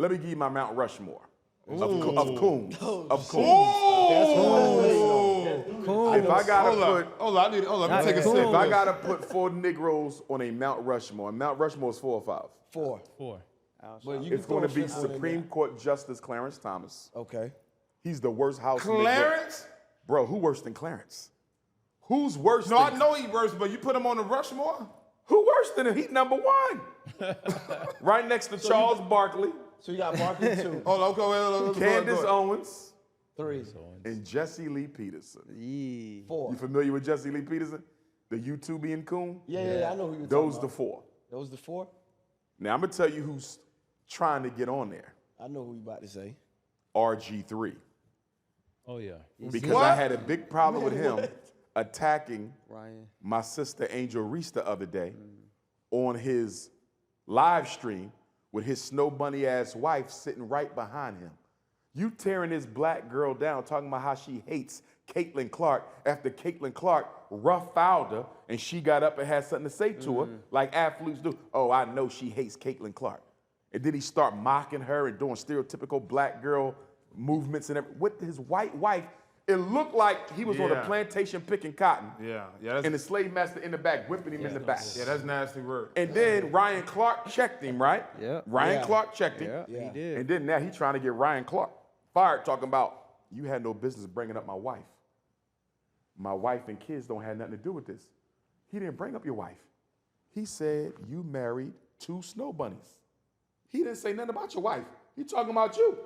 Let me give you my Mount Rushmore of coons. Of coons. If I gotta Hold on, let me take a sip. If I gotta put 4 Negroes on a Mount Rushmore, and Mount Rushmore is 4 or 5. 4. But It's going to be Supreme Court Justice Clarence Thomas. Okay. He's the worst house Clarence? Negro. Bro, who worse than Clarence? Who's worse No, than I know he worse, but you put him on the Rushmore? Who worse than him? He's number 1. Right next to Charles Barkley. So you got Barkley 2. Hold on, okay, wait. Candace Owens. 3. And Jesse Lee Peterson. 4. You familiar with Jesse Lee Peterson? The YouTubian coon? Yeah, I know who you're talking Those about. the 4. Those the 4? Now I'm gonna tell you who's trying to get on there. I know who you about to say. RG3. Oh, yeah. Because I had a big problem with him attacking my sister Angel Reese the other day on his live stream with his snow bunny ass wife sitting right behind him. You tearing this black girl down, talking about how she hates Caitlin Clark after Caitlin Clark rough-fouled her and she got up and had something to say to her like athletes do. Oh, I know she hates Caitlin Clark. And then he start mocking her and doing stereotypical black girl movements and everything. With his white wife, it looked like he was on a plantation picking cotton. And the slave master in the back, whipping him in the back. Yeah, that's nasty work. And then Ryan Clark checked him, right? Ryan Clark checked him. Yeah, he did. And then now he's trying to get Ryan Clark fired, talking about, you had no business bringing up my wife. My wife and kids don't have nothing to do with this. He didn't bring up your wife. He said you married 2 snow bunnies. He didn't say nothing about your wife. He talking about you.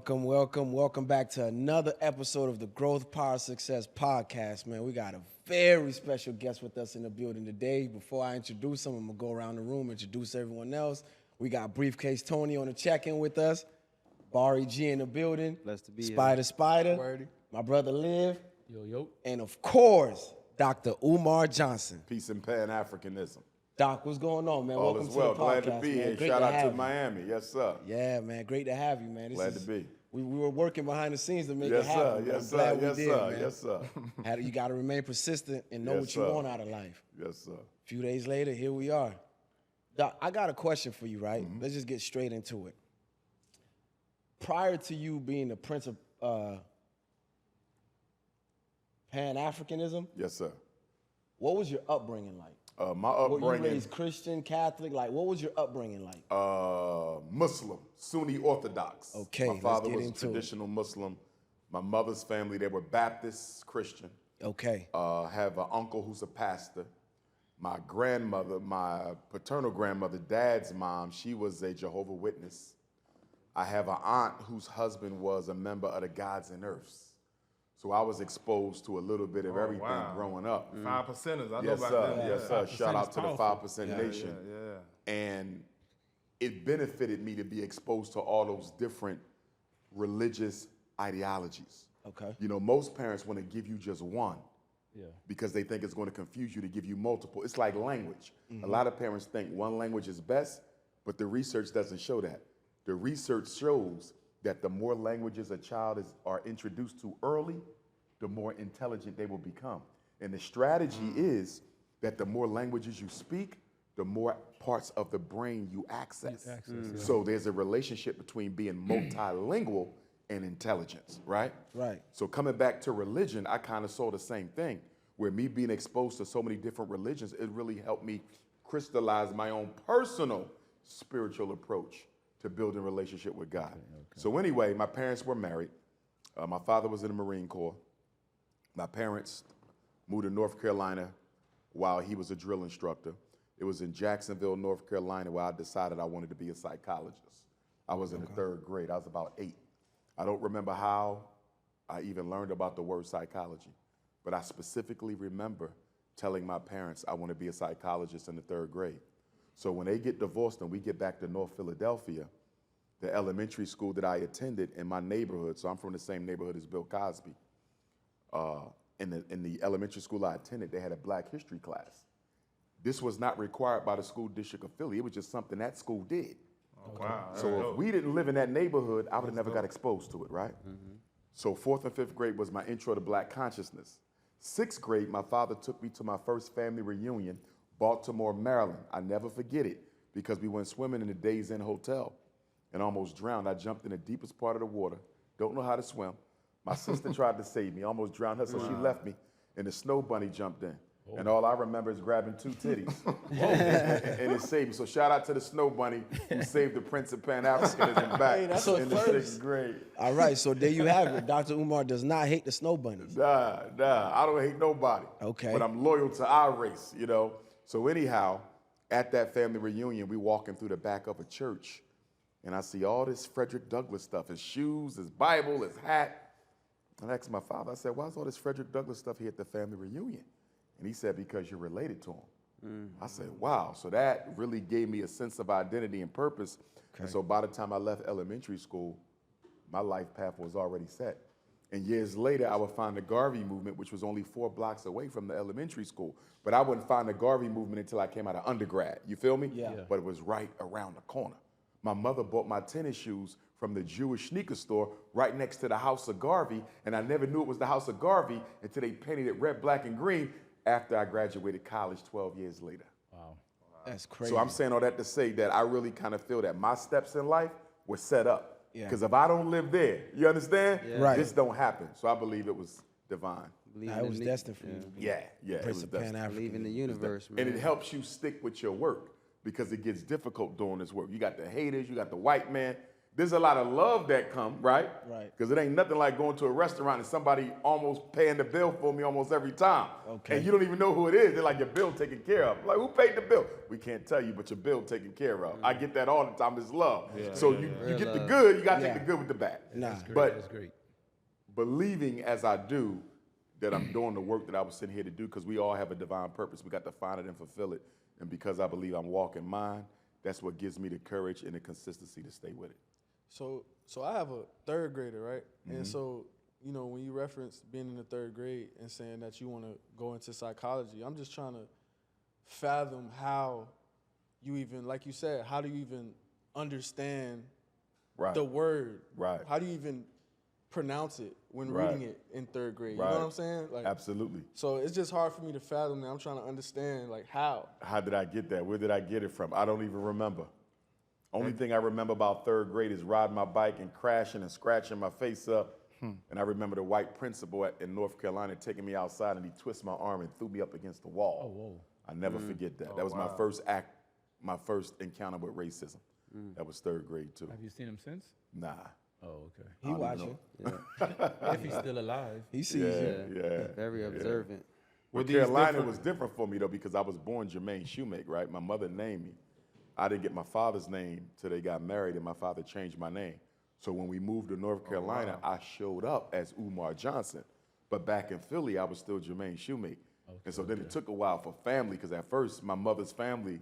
Welcome back to another episode of the Growth Power Success Podcast, man. We got a very special guest with us in the building today. Before I introduce him, I'm gonna go around the room, introduce everyone else. We got Briefcase Tony on the check-in with us, Barry G in the building, Blessed to be Spider, my brother Liv, Yo. and of course, Dr. Umar Johnson. Peace and Pan-Africanism. Doc, what's going on, man? All Welcome is to well. the podcast, Glad to be man. here. Great Shout out have to you. Miami. Yes, sir. Yeah, man. Great to have you, man. Glad to be. We were working behind the scenes to make Yes, it happen. sir. Yes, I'm glad sir. we Yes, did, sir. man. Yes, sir. You got to remain persistent and know Yes, what you sir. want out of life. Yes, sir. A few days later, here we are. Doc, I got a question for you, right? Let's just get straight into it. Prior to you being the prince of Pan-Africanism, Yes, sir. what was your upbringing like? My Were you upbringing, raised Christian, Catholic? Like, what was your upbringing like? Muslim, Sunni Orthodox. Okay, My let's father get was a into it. traditional Muslim. My mother's family, they were Baptist Christian. Okay. Have an uncle who's a pastor. My grandmother, my paternal grandmother, dad's mom, she was a Jehovah's Witness. I have an aunt whose husband was a member of the Gods and Earths. So I was exposed to a little bit of everything growing up. 5%ers, I know Yes, about sir. that. Yes, sir. Shout out to the powerful. 5% Nation. Yeah. And it benefited me to be exposed to all those different religious ideologies. Okay. You know, most parents want to give you just one because they think it's going to confuse you to give you multiple. It's like language. A lot of parents think one language is best, but the research doesn't show that. The research shows that the more languages a child are introduced to early, the more intelligent they will become. And the strategy is that the more languages you speak, the more parts of the brain you access. So there's a relationship between being multilingual and intelligence, right? Right. So coming back to religion, I kind of saw the same thing, where me being exposed to so many different religions, it really helped me crystallize my own personal spiritual approach to building a relationship with God. So anyway, my parents were married. My father was in the Marine Corps. My parents moved to North Carolina while he was a drill instructor. It was in Jacksonville, North Carolina, where I decided I wanted to be a psychologist. I was in the 3rd grade. I was about 8. I don't remember how I even learned about the word psychology, but I specifically remember telling my parents I want to be a psychologist in the 3rd grade. So when they get divorced and we get back to North Philadelphia, the elementary school that I attended in my neighborhood, so I'm from the same neighborhood as Bill Cosby. In the elementary school I attended, they had a Black History class. This was not required by the school district affiliate. It was just something that school did. Oh, wow. So if we didn't live in that neighborhood, I would have never got exposed to it, right? So 4th and 5th grade was my intro to Black consciousness. 6th grade, my father took me to my first family reunion, Baltimore, Maryland. I never forget it because we went swimming in the Days Inn Hotel and almost drowned. I jumped in the deepest part of the water, don't know how to swim. My sister tried to save me, almost drowned her, so she left me, and the snow bunny jumped in. And all I remember is grabbing 2 titties, and it saved me. So shout out to the snow bunny who saved the Prince of Pan-Africanism back that's in the first. 6th grade. All right, so there you have it. Dr. Umar does not hate the snow bunnies. Nah, I don't hate nobody. Okay. But I'm loyal to our race, you know. So anyhow, at that family reunion, we walking through the back of a church, and I see all this Frederick Douglass stuff, his shoes, his Bible, his hat. And I asked my father, I said, why is all this Frederick Douglass stuff here at the family reunion? And he said, because you're related to him. I said, wow. So that really gave me a sense of identity and purpose. Okay. And so by the time I left elementary school, my life path was already set. And years later, I would find the Garvey movement, which was only 4 blocks away from the elementary school. But I wouldn't find the Garvey movement until I came out of undergrad. You feel me? Yeah. But it was right around the corner. My mother bought my tennis shoes from the Jewish sneaker store right next to the House of Garvey, and I never knew it was the House of Garvey until they painted it red, black, and green after I graduated college 12 years later. Wow. That's crazy. So I'm saying all that to say that I really kind of feel that my steps in life were set up. Yeah. Because if I don't live there, you understand? Yeah. Right. This don't happen. So I believe it was divine. Believe Nah, in it was the- destined for you to be Yeah, it Prince was of destined. Pan-Africanism. Believe in the universe, man. And it helps you stick with your work because it gets difficult doing this work. You got the haters, you got the white man. There's a lot of love that come, right? Right. Because it ain't nothing like going to a restaurant and somebody almost paying the bill for me almost every time. Okay. And you don't even know who it is. They're like, your bill taken care of. Like, who paid the bill? We can't tell you, but your bill taken care of. I get that all the time. It's love. So you get the good, you got to take the good with the bad. Nah. That's great. But That's great. believing as I do that I'm doing the work that I was sitting here to do, because we all have a divine purpose. We got to find it and fulfill it. And because I believe I'm walking mine, that's what gives me the courage and the consistency to stay with it. So I have a 3rd grader, right? And so, you know, when you reference being in the 3rd grade and saying that you want to go into psychology, I'm just trying to fathom how you even, like you said, how do you even understand Right. the word? Right. How do you even pronounce it when Right. reading it in 3rd grade? You Right. know what I'm saying? Like, Absolutely. so it's just hard for me to fathom that. I'm trying to understand, like, how. How did I get that? Where did I get it from? I don't even remember. Only thing I remember about 3rd grade is riding my bike and crashing and scratching my face up. And I remember the white principal in North Carolina taking me outside, and he twisted my arm and threw me up against the wall. Oh, whoa. I never forget that. That was my first first encounter with racism. That was 3rd grade too. Have you seen him since? Nah. Oh, okay. He watching. If he's still alive. He sees you. Yeah. Very observant. With Carolina, it was different for me though, because I was born Jermaine Shoemake, right? My mother named me. I didn't get my father's name till they got married, and my father changed my name. So when we moved to North Carolina, I showed up as Umar Johnson. But back in Philly, I was still Jermaine Shoemake. And so then it took a while for family, because at first, my mother's family,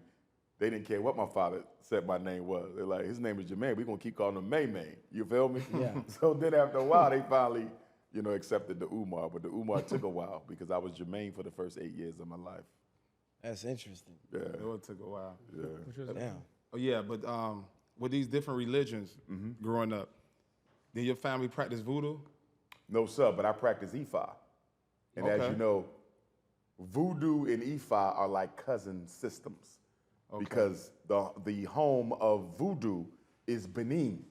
they didn't care what my father said my name was. They're like, his name is Jermaine. We're going to keep calling him May. You feel me? Yeah. So then after a while, they finally, accepted the Umar. But the Umar took a while, because I was Jermaine for the first 8 years of my life. That's interesting. Yeah. It took a while. Yeah. Damn. Oh yeah, but with these different religions growing up, did your family practice voodoo? No, sir, but I practice Ifa. And as Okay. you know, voodoo and Ifa are like cousin systems, because the home of voodoo is Benin,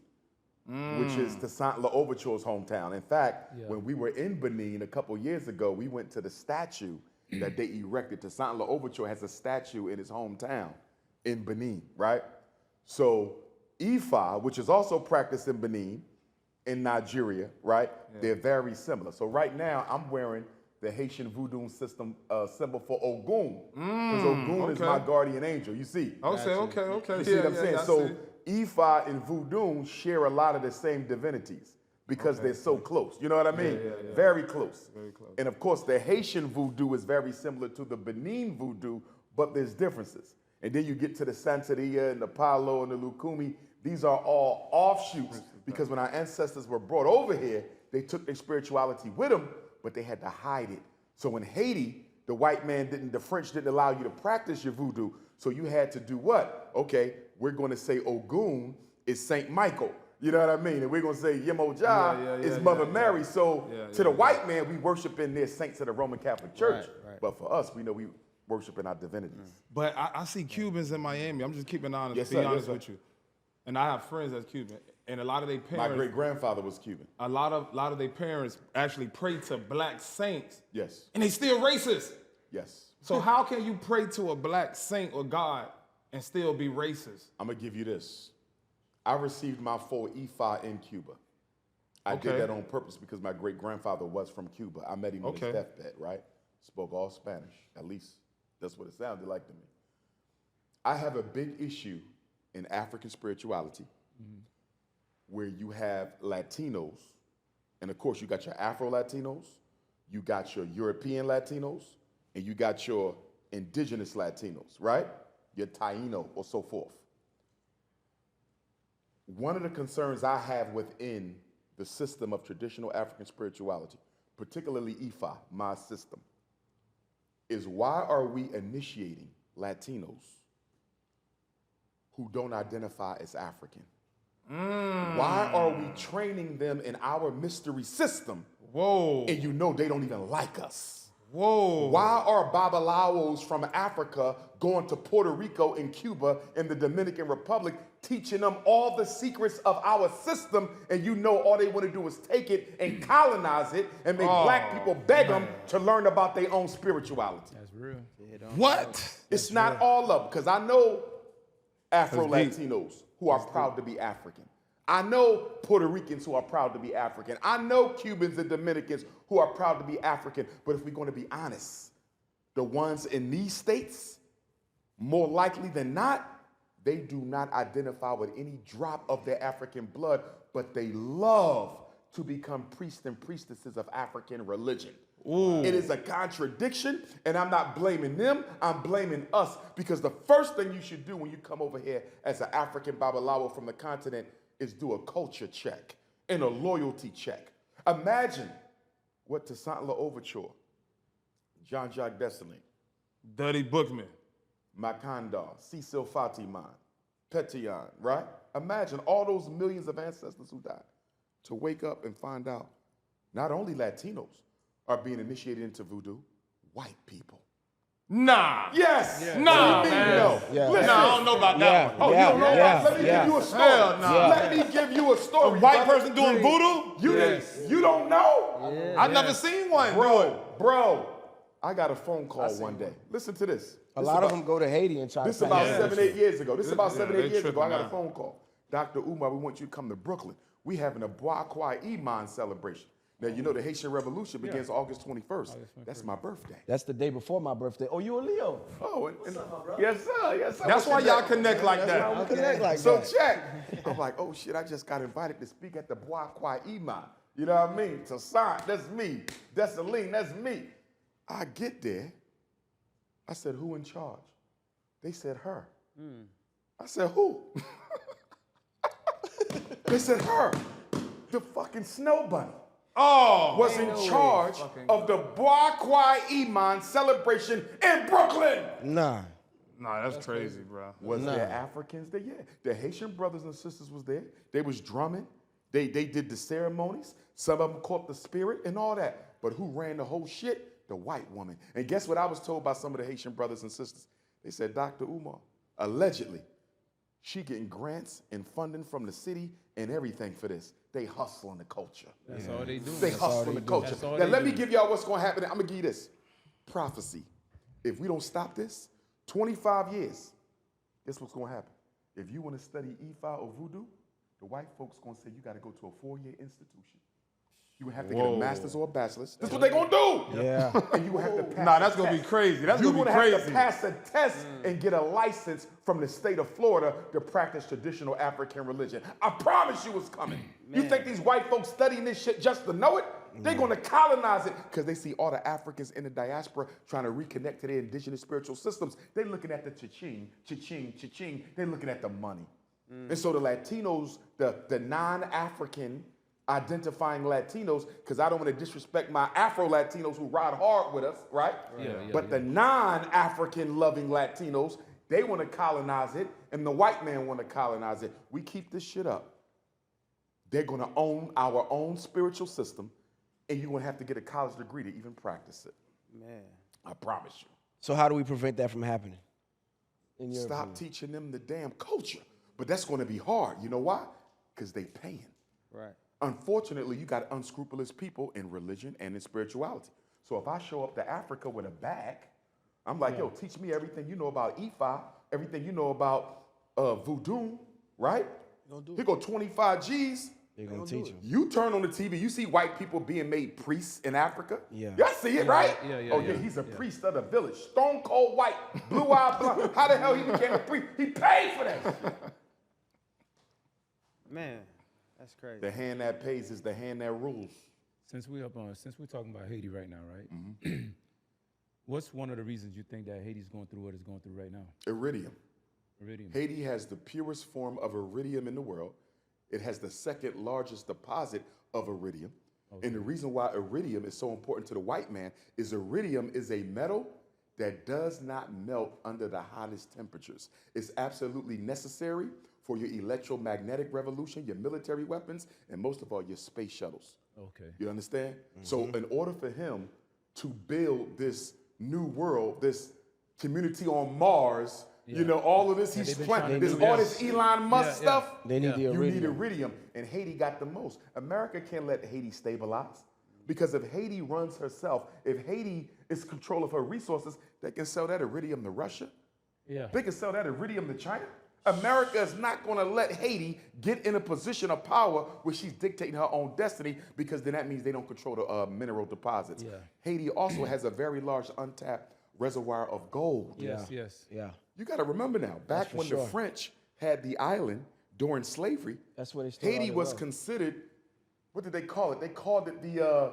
which is Toussaint L'Ouverture's hometown. In fact, when we were in Benin a couple years ago, we went to the statue that they erected. Toussaint L'Ouverture has a statue in his hometown in Benin, right? So Ifa, which is also practiced in Benin, in Nigeria, right? They're very similar. So right now, I'm wearing the Haitian voodoo system symbol for Ogun, because Ogun is my guardian angel. You see? Okay. You see what I'm saying? I So see. Ifa and voodoo share a lot of the same divinities because they're so close. You know what I mean? Very close. Very close. And of course, the Haitian voodoo is very similar to the Benin voodoo, but there's differences. And then you get to the Santeria and the Palo and the Lukumi. These are all offshoots because when our ancestors were brought over here, they took their spirituality with them, but they had to hide it. So in Haiti, the French didn't allow you to practice your voodoo. So you had to do what? Okay, we're going to say Ogun is Saint Michael. You know what I mean? And we're going to say Yemoja is Mother Mary. So to the white man, we worship in their saints of the Roman Catholic Church. Right. But for us, we know we worship in our divinities. But I see Cubans in Miami. I'm just keeping honest, Yes, be sir, honest yes, sir. with you. And I have friends that's Cuban. And a lot of their My parents, great-grandfather was Cuban. a lot of their parents actually pray to black saints. Yes, And they still racist. yes. So how can you pray to a black saint or God and still be racist? I'm going to give you this. I received my full IFA in Cuba. I Okay. did that on purpose because my great-grandfather was from Cuba. I met him on his deathbed, right? Spoke all Spanish. At least that's what it sounded like to me. I have a big issue in African spirituality where you have Latinos, and of course you got your Afro-Latinos, you got your European Latinos, and you got your indigenous Latinos, right? Your Taino or so forth. One of the concerns I have within the system of traditional African spirituality, particularly Ifa, my system, is why are we initiating Latinos who don't identify as African? Why are we training them in our mystery system Whoa. and you know they don't even like us? Whoa. Why are Babalawos from Africa going to Puerto Rico and Cuba and the Dominican Republic teaching them all the secrets of our system and you know all they want to do is take it and colonize it and make black people beg them to learn about their own spirituality? That's real. What? It's not all of them, because I know Afro-Latinos who are proud to be African. I know Puerto Ricans who are proud to be African. I know Cubans and Dominicans who are proud to be African. But if we're going to be honest, the ones in these states, more likely than not, they do not identify with any drop of their African blood, but they love to become priests and priestesses of African religion. Ooh. It is a contradiction, and I'm not blaming them, I'm blaming us, because the first thing you should do when you come over here as an African Babalawo from the continent is do a culture check and a loyalty check. Imagine what Toussaint L'Ouverture, Jean-Jacques Dessalines, Dirty Bookman. Makanda, Cecil Fatiman, Pétion, right? Imagine all those millions of ancestors who died to wake up and find out not only Latinos are being initiated into voodoo, white people. Nah. Yes. Nah, What do you mean, man. no? Yeah. Listen. Nah, I don't know about that one. Oh, you don't know about? Let me give you a story. Hell no. Let me give you a story. A white brother. person doing voodoo? You don't know? I've never seen one. Bro, I got a phone call one day. Listen to this. A lot of them go to Haiti and try to This about find 7-8 years ago. This about Yeah, 7-8 they years ago. I got a tripping phone call. Dr. Umar, we want you to come to Brooklyn. We having a Bois Kwa Iman celebration. Now, you know the Haitian Revolution begins August 21st. That's my birthday. That's the day before my birthday. Oh, you a Leo? Oh, yes, sir. Yes, sir. That's why y'all connect like that. We connect like So that. check. I'm like, oh shit, I just got invited to speak at the Bois Kwa Iman. You know what I mean? Toussaint, that's me. Dessalines, that's me. I get there. I said, who in charge? They said her. I said, who? They said her. The fucking snow bunny. Was in charge of the Bois Kwa Iman celebration in Brooklyn. Nah. Nah, that's crazy, bro. Was there Africans there? Yeah. The Haitian brothers and sisters was there. They was drumming. They did the ceremonies. Some of them caught the spirit and all that. But who ran the whole shit? The white woman. And guess what I was told by some of the Haitian brothers and sisters? They said, Dr. Umar, allegedly, she getting grants and funding from the city and everything for this. They hustling the culture. That's all they do. They hustling the culture. That's all Now they let me do. give y'all what's gonna happen. I'm gonna give you this. Prophecy. If we don't stop this, 25 years, guess what's gonna happen? If you wanna study Ifa or voodoo, the white folks gonna say you gotta go to a 4-year institution. You would have to get a master's or a bachelor's. That's what they gonna do. Yeah. And you would have to pass Nah, a that's gonna be test. crazy. That's You're gonna be have to crazy. pass a test and get a license from the state of Florida to practice traditional African religion. I promise you it's coming. You think these white folks studying this shit just to know it? They're gonna colonize it because they see all the Africans in the diaspora trying to reconnect to their indigenous spiritual systems. They're looking at the cha-ching, cha-ching, cha-ching. They're looking at the money. And so the Latinos, the non-African identifying Latinos, because I don't want to disrespect my Afro-Latinos who ride hard with us, right? But the non-African loving Latinos, they want to colonize it, and the white man want to colonize it. We keep this shit up, they're going to own our own spiritual system, and you're going to have to get a college degree to even practice it. Man. I promise you. So how do we prevent that from happening? In your Stop opinion? teaching them the damn culture. But that's going to be hard. You know why? Because they paying. Right. Unfortunately, you got unscrupulous people in religion and in spirituality. So if I show up to Africa with a bag, I'm like, yo, teach me everything you know about Ifa, everything you know about voodoo, right? Here go 25 G's. They're going to teach them. You turn on the TV, you see white people being made priests in Africa. Yeah. Y'all see it, right? Yeah, He's a priest of the village. Stone cold white, blue-eyed blonde. How the hell he became a priest? He paid for that shit. Man, that's crazy. The hand that pays is the hand that rules. Since we're talking about Haiti right now, right? What's one of the reasons you think that Haiti's going through what it's going through right now? Iridium. Iridium. Haiti has the purest form of iridium in the world. It has the second largest deposit of iridium. And the reason why iridium is so important to the white man is iridium is a metal that does not melt under the hottest temperatures. It's absolutely necessary for your electromagnetic revolution, your military weapons, and most of all, your space shuttles. Okay. You understand? So in order for him to build this new world, this community on Mars, you know, all of this he's planning, all this Elon Musk stuff, They need the you iridium. need iridium, and Haiti got the most. America can't let Haiti stabilize, because if Haiti runs herself, if Haiti is control of her resources, they can sell that iridium to Russia. Yeah. They can sell that iridium to China. America is not going to let Haiti get in a position of power where she's dictating her own destiny, because then that means they don't control the mineral deposits. Yeah. Haiti also has a very large untapped reservoir of gold. Yes. Yeah. You got to remember now, back when the French had the island during slavery, That's where they started Haiti all was the wealth. considered, what did they call it? They called it the...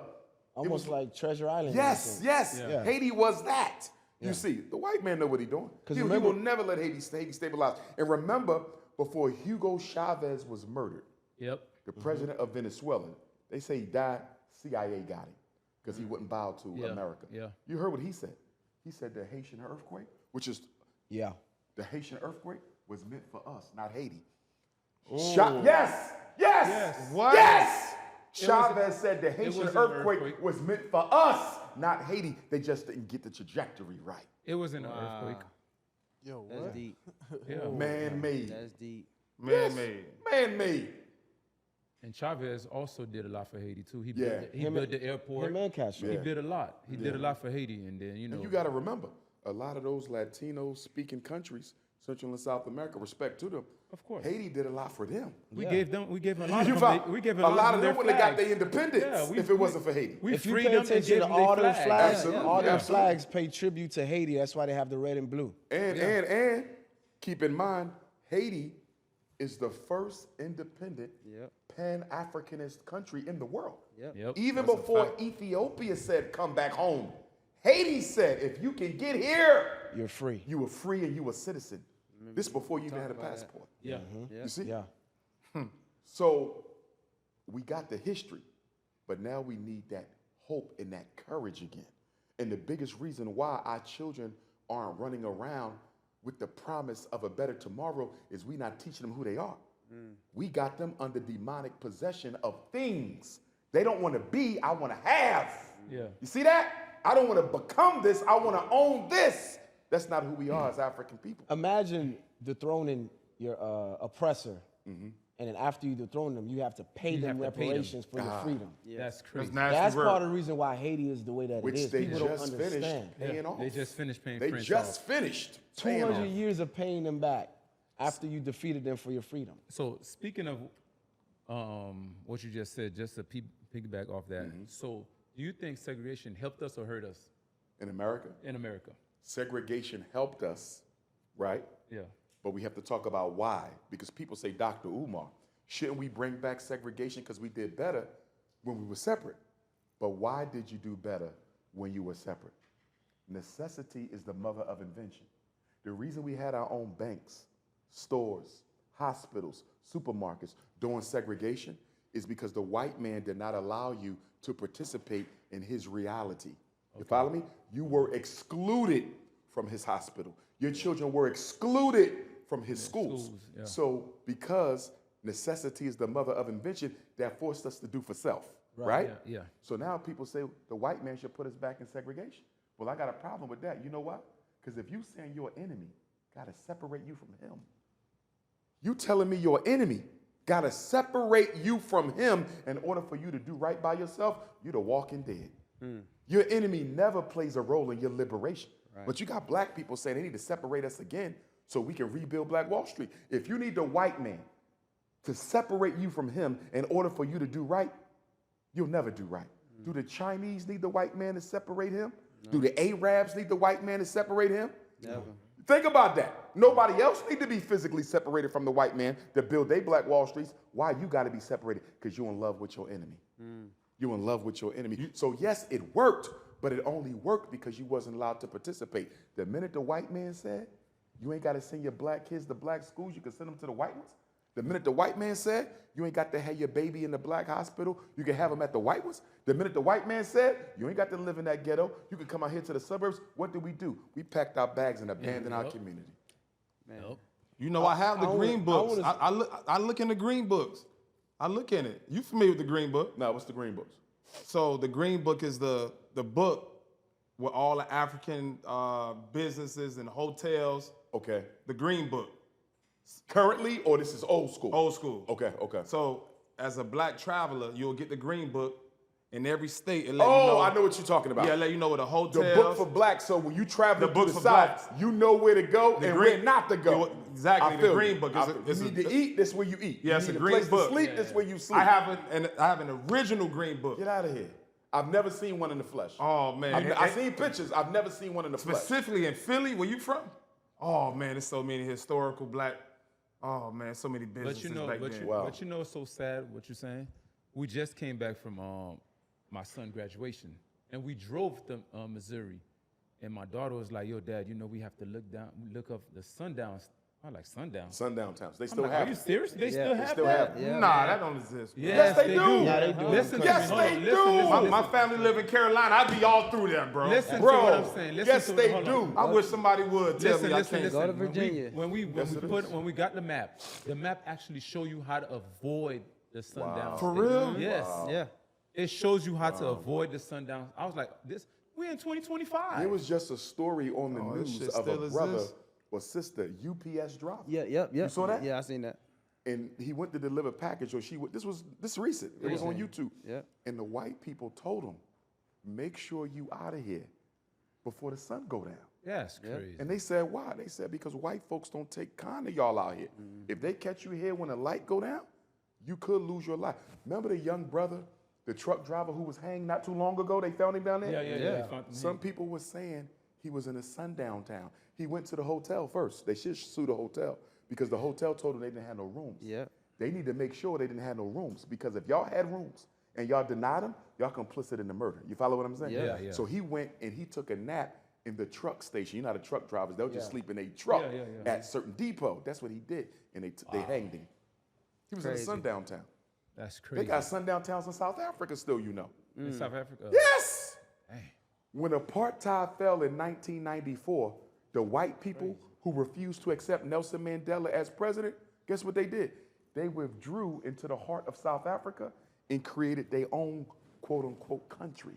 Almost like Treasure Island. Yes, yes. Yeah. Haiti was that. You see, the white man know what he's doing. He will never let Haiti stabilize. And remember, before Hugo Chavez was murdered, Yep. the president of Venezuela, they say he died, CIA got him because he wouldn't bow to America. Yeah. You heard what he said. He said the Haitian earthquake, which is Yeah. the Haitian earthquake, was meant for us, not Haiti. Yes. What? Yes. Chavez said the was Haitian an earthquake earthquake. was meant for us, not Haiti. They just didn't get the trajectory right. It was an earthquake. Yo, That's what? deep. Yeah. Man-made. That's deep. Man-made. Man-made. And Chavez also did a lot for Haiti too. He Yeah. built the airport. Him and Castro. He did a lot. He did a lot for Haiti, and then And you got to remember, a lot of those Latino-speaking countries, Central and South America, respect to them. Of course. Haiti did a lot for them. we gave them a lot. You Of found them, we gave a lot of their them when they got flags. their independence. Yeah, if it wasn't for Haiti. We If you freed pay them and attention gave to them all their them flags. flags, Absolutely, all them absolutely. flags pay tribute to Haiti. That's why they have the red and blue. And keep in mind, Haiti is the first independent Pan-Africanist country in the world. Yep. Even before Ethiopia said, come back home, Haiti said, if you can get here, You're free. you were free and you were a citizen. This before you even had a passport. Yeah. You see? Yeah. So we got the history, but now we need that hope and that courage again. And the biggest reason why our children aren't running around with the promise of a better tomorrow is we not teaching them who they are. We got them under demonic possession of things. They don't want to be, I want to have. Yeah. You see that? I don't want to become this, I want to own this. That's not who we are as African people. Imagine dethroning your oppressor, and then after you dethrone them, you have to pay them have to pay them. reparations for your freedom. That's crazy. That's part of the reason why Haiti is the way that Which it is. they People don't just understand. finished paying off. They just finished paying They Prince just off. finished paying off. 200 years of paying them back after you defeated them for your freedom. So speaking of what you just said, just to piggyback off that. So do you think segregation helped us or hurt us In America, in America? segregation helped us, right? Yeah. But we have to talk about why. Because people say, Dr. Umar, shouldn't we bring back segregation because we did better when we were separate? But why did you do better when you were separate? Necessity is the mother of invention. The reason we had our own banks, stores, hospitals, supermarkets during segregation is because the white man did not allow you to participate in his reality. You follow me? You were excluded from his hospital. Your children were excluded from his schools. yeah. So because necessity is the mother of invention, that forced us to do for self, right? Yeah. So now people say the white man should put us back in segregation. Well, I got a problem with that. You know what? Because if you saying your enemy got to separate you from him, you telling me your enemy got to separate you from him in order for you to do right by yourself, you're the walking dead. Your enemy never plays a role in your liberation. Right. But you got black people saying they need to separate us again so we can rebuild Black Wall Street. If you need the white man to separate you from him in order for you to do right, you'll never do right. Do the Chinese need the white man to separate him? No. Do the Arabs need the white man to separate him? Never. Think about that. Nobody else need to be physically separated from the white man to build their Black Wall Streets. Why you got to be separated? Because you're in love with your enemy. You're in love with your enemy. So yes, it worked, but it only worked because you wasn't allowed to participate. The minute the white man said, you ain't got to send your black kids to black schools, you can send them to the white ones. The minute the white man said, you ain't got to have your baby in the black hospital, you can have them at the white ones. The minute the white man said, you ain't got to live in that ghetto, you can come out here to the suburbs. What did we do? We packed our bags and abandoned our community. Man. You know, I have the green books. I look in the green books. I look in it. You familiar with the green book? No, what's the green books? So the green book is the book with all the African businesses and hotels. Okay. The green book. Currently, or this is old school? Old school. Okay, okay. So as a black traveler, you'll get the green book in every state. It let you Oh, know, I know what you're talking about. Yeah, let you know where the hotels. The book for blacks, so when you travel The to book the for South, blacks. you know where to go The and green- where not to go. Exactly, I the feel green you. book is You need to eat, this where you eat. Yeah, you it's need a a green place book. to sleep, this where you sleep. I have an original green book. Get out of here. I've never seen one in the flesh. Oh man, I've seen pictures. I've never seen one in the flesh. specifically in Philly, where you from? Oh man, there's so many historical black. Oh man, so many businesses back then. But you know, it's so sad what you're saying. We just came back from my son's graduation, and we drove to Missouri, and my daughter was like, "Yo, Dad, you know we have to look up the sundown." I like sundown. Sundown towns. They I'm still like, have are you it. serious? They still have still that? have it. Yeah, Nah, man. that don't exist. Bro. Yes, they do. Yeah, they do. Listen to Yes, me. Hold they on. do. Listen, My family live in Carolina. I'd be all through there, bro. listen Bro, to what I'm saying. Listen yes, to they hold do. on. I wish somebody would tell Listen, me listen, I can't. listen. Go to Virginia. When we got the map actually show you how to avoid the sundown. For state. real? Yes. Yeah. It shows you how to avoid the sundown. I was like, we're in 2025. There was just a story on the Oh, this news shit of a still brother exists? or sister, UPS driver. Yeah, yep. You saw that? Yeah, I seen that. And he went to deliver a package, or this recent. It was on YouTube. Yeah. And the white people told him, make sure you out of here before the sun go down. Yes, crazy. And they said, why? They said, because white folks don't take kind of y'all out here. If they catch you here when the light go down, you could lose your life. Remember the young brother, the truck driver who was hanged not too long ago? They found him down there? Yeah. Some people were saying he was in a sundown town. He went to the hotel first. They should sue the hotel because the hotel told them they didn't have no rooms. Yeah. They need to make sure they didn't have no rooms because if y'all had rooms and y'all denied them, y'all complicit in the murder. You follow what I'm saying? Yeah. So he went and he took a nap in the truck station. You know how the truck drivers, they'll just sleep in a truck at certain depot. That's what he did. And they hanged him. He was in a sundown town. That's crazy. They got sundown towns in South Africa still, you know. in South Africa. Yes! Dang. When apartheid fell in 1994, the white people who refused to accept Nelson Mandela as president, guess what they did? They withdrew into the heart of South Africa and created their own quote unquote country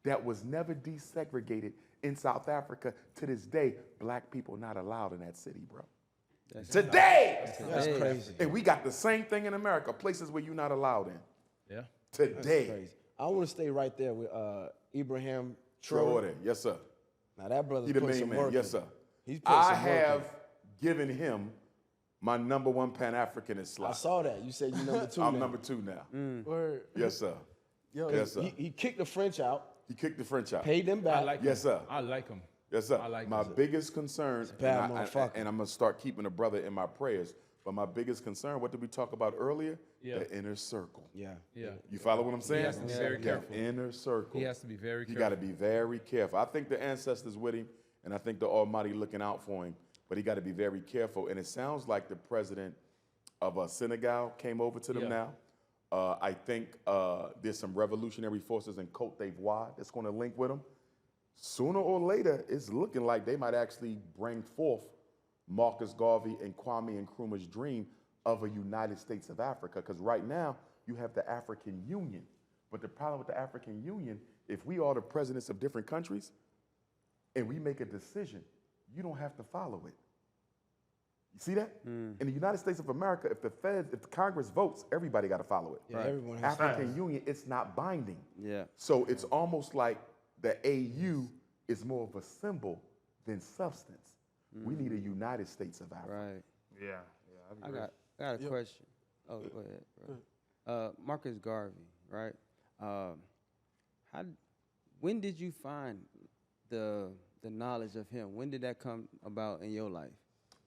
that was never desegregated in South Africa. To this day, black people not allowed in that city, bro. Today! That's crazy. And we got the same thing in America, places where you're not allowed in. Yeah. Today. Crazy. I want to stay right there with Ibrahim Traore. Traore. Yes, sir. Now that brother's He the put main some man. work Yes, in. sir. He's put I some work in. have given him my #1 Pan-Africanist I slot. saw that. You said you number 2 I'm now. number 2 now. Word. Yes, sir. Yo, Yes, sir. He kicked the French out, He kicked the French out. paid them I back. like Yes, him. sir. I like him. Yes, sir. I like my him. biggest concern, bad and, motherfucker. and I'm going to start keeping a brother in my prayers, but my biggest concern, what did we talk about earlier? Yeah. The inner circle. Yeah. Yeah. You follow what I'm saying? has to be very careful. Inner circle. He has to be very You careful. got to be very careful. I think the ancestors with him, and I think the Almighty looking out for him, but he got to be very careful. And it sounds like the president of Senegal came over to them now. I think there's some revolutionary forces in Côte d'Ivoire that's going to link with them. Sooner or later, it's looking like they might actually bring forth Marcus Garvey and Kwame Nkrumah's dream of a United States of Africa. Because right now, you have the African Union. But the problem with the African Union, if we are the presidents of different countries and we make a decision, you don't have to follow it. You see that? In the United States of America, if the Congress votes, everybody got to follow it. Yeah, everyone has African Union, it's not binding. Yeah. So it's almost like the AU is more of a symbol than substance. We need a United States of Africa. Right. Yeah. I got a question. Oh, go ahead, bro. Marcus Garvey, right? When did you find the knowledge of him? When did that come about in your life?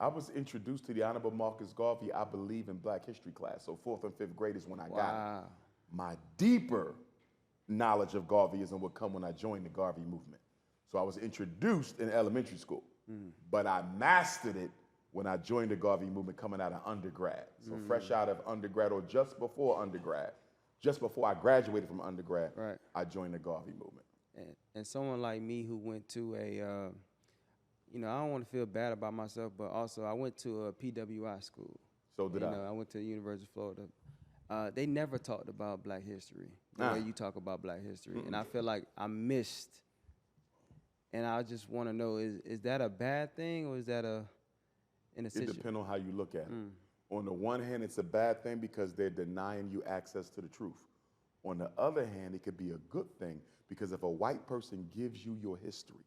I was introduced to the Honorable Marcus Garvey, I believe, in Black History class. So 4th and 5th grade is when I got it. My deeper knowledge of Garveyism would come when I joined the Garvey movement. So I was introduced in elementary school, but I mastered it when I joined the Garvey movement coming out of undergrad. So fresh out of undergrad or just before undergrad, just before I graduated from undergrad, I joined the Garvey movement. And someone like me who went to a, I don't want to feel bad about myself, but also I went to a PWI school. So did I. I went to the University of Florida. They never talked about Black history the way you talk about Black history. And I feel like I missed. And I just want to know, is that a bad thing or is that an decision? It depends on how you look at it. On the one hand, it's a bad thing because they're denying you access to the truth. On the other hand, it could be a good thing because if a white person gives you your history,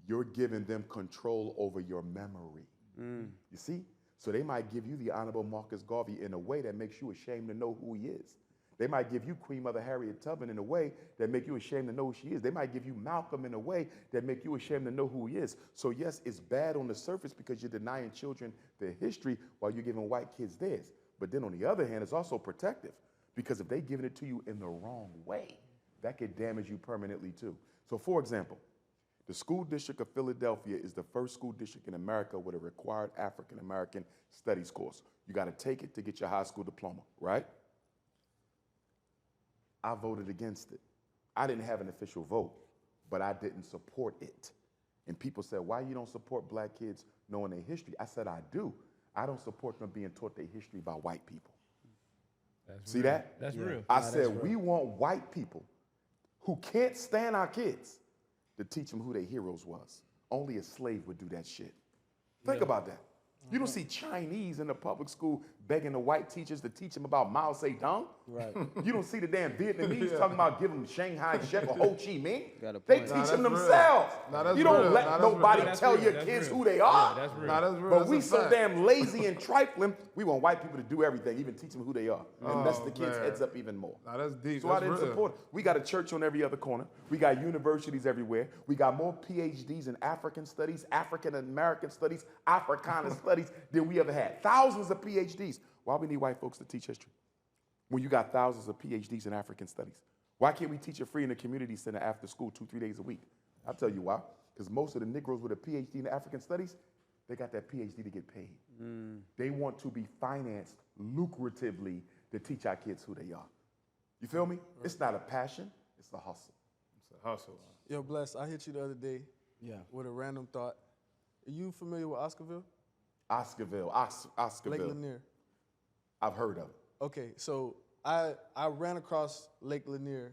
you're giving them control over your memory. You see? So they might give you the Honorable Marcus Garvey in a way that makes you ashamed to know who he is. They might give you Queen Mother Harriet Tubman in a way that make you ashamed to know who she is. They might give you Malcolm in a way that make you ashamed to know who he is. So yes, it's bad on the surface because you're denying children their history while you're giving white kids theirs. But then on the other hand, it's also protective because if they're giving it to you in the wrong way, that could damage you permanently too. So for example, the School District of Philadelphia is the first school district in America with a required African American studies course. You got to take it to get your high school diploma, right? I voted against it. I didn't have an official vote, but I didn't support it. And people said, why you don't support black kids knowing their history? I said, I do. I don't support them being taught their history by white people. See that? That's real. I said, we want white people who can't stand our kids to teach them who their heroes was. Only a slave would do that shit. Think about that. You don't see Chinese in the public school begging the white teachers to teach them about Mao Zedong. Right. You don't see the damn Vietnamese talking about giving them Shanghai Shek or Ho Chi Minh. They teach Nah, them that's themselves. Nah, that's You don't real. let Nah, that's nobody real. tell your That's kids real. who they are. Yeah, that's real. Nah, that's real. But That's we a so fact. damn lazy and trifling, we want white people to do everything, even teach them who they are, and mess the kids' man. heads up even more. Nah, that's deep. So I That's didn't real. support it. We got a church on every other corner. We got universities everywhere. We got more PhDs in African studies, African American studies, Africana studies than we ever had. Thousands of PhDs. Why we need white folks to teach history when you got thousands of PhDs in African studies? Why can't we teach it free in the community center after school 2-3 days a week? I'll tell you why. Because most of the Negroes with a PhD in African studies, they got that PhD to get paid. They want to be financed lucratively to teach our kids who they are. You feel me? It's not a passion, it's a hustle. It's a hustle. Yo, Bless, I hit you the other day with a random thought. Are you familiar with Oscarville? Oscarville. Lake Lanier. I've heard of it. Okay, so I ran across Lake Lanier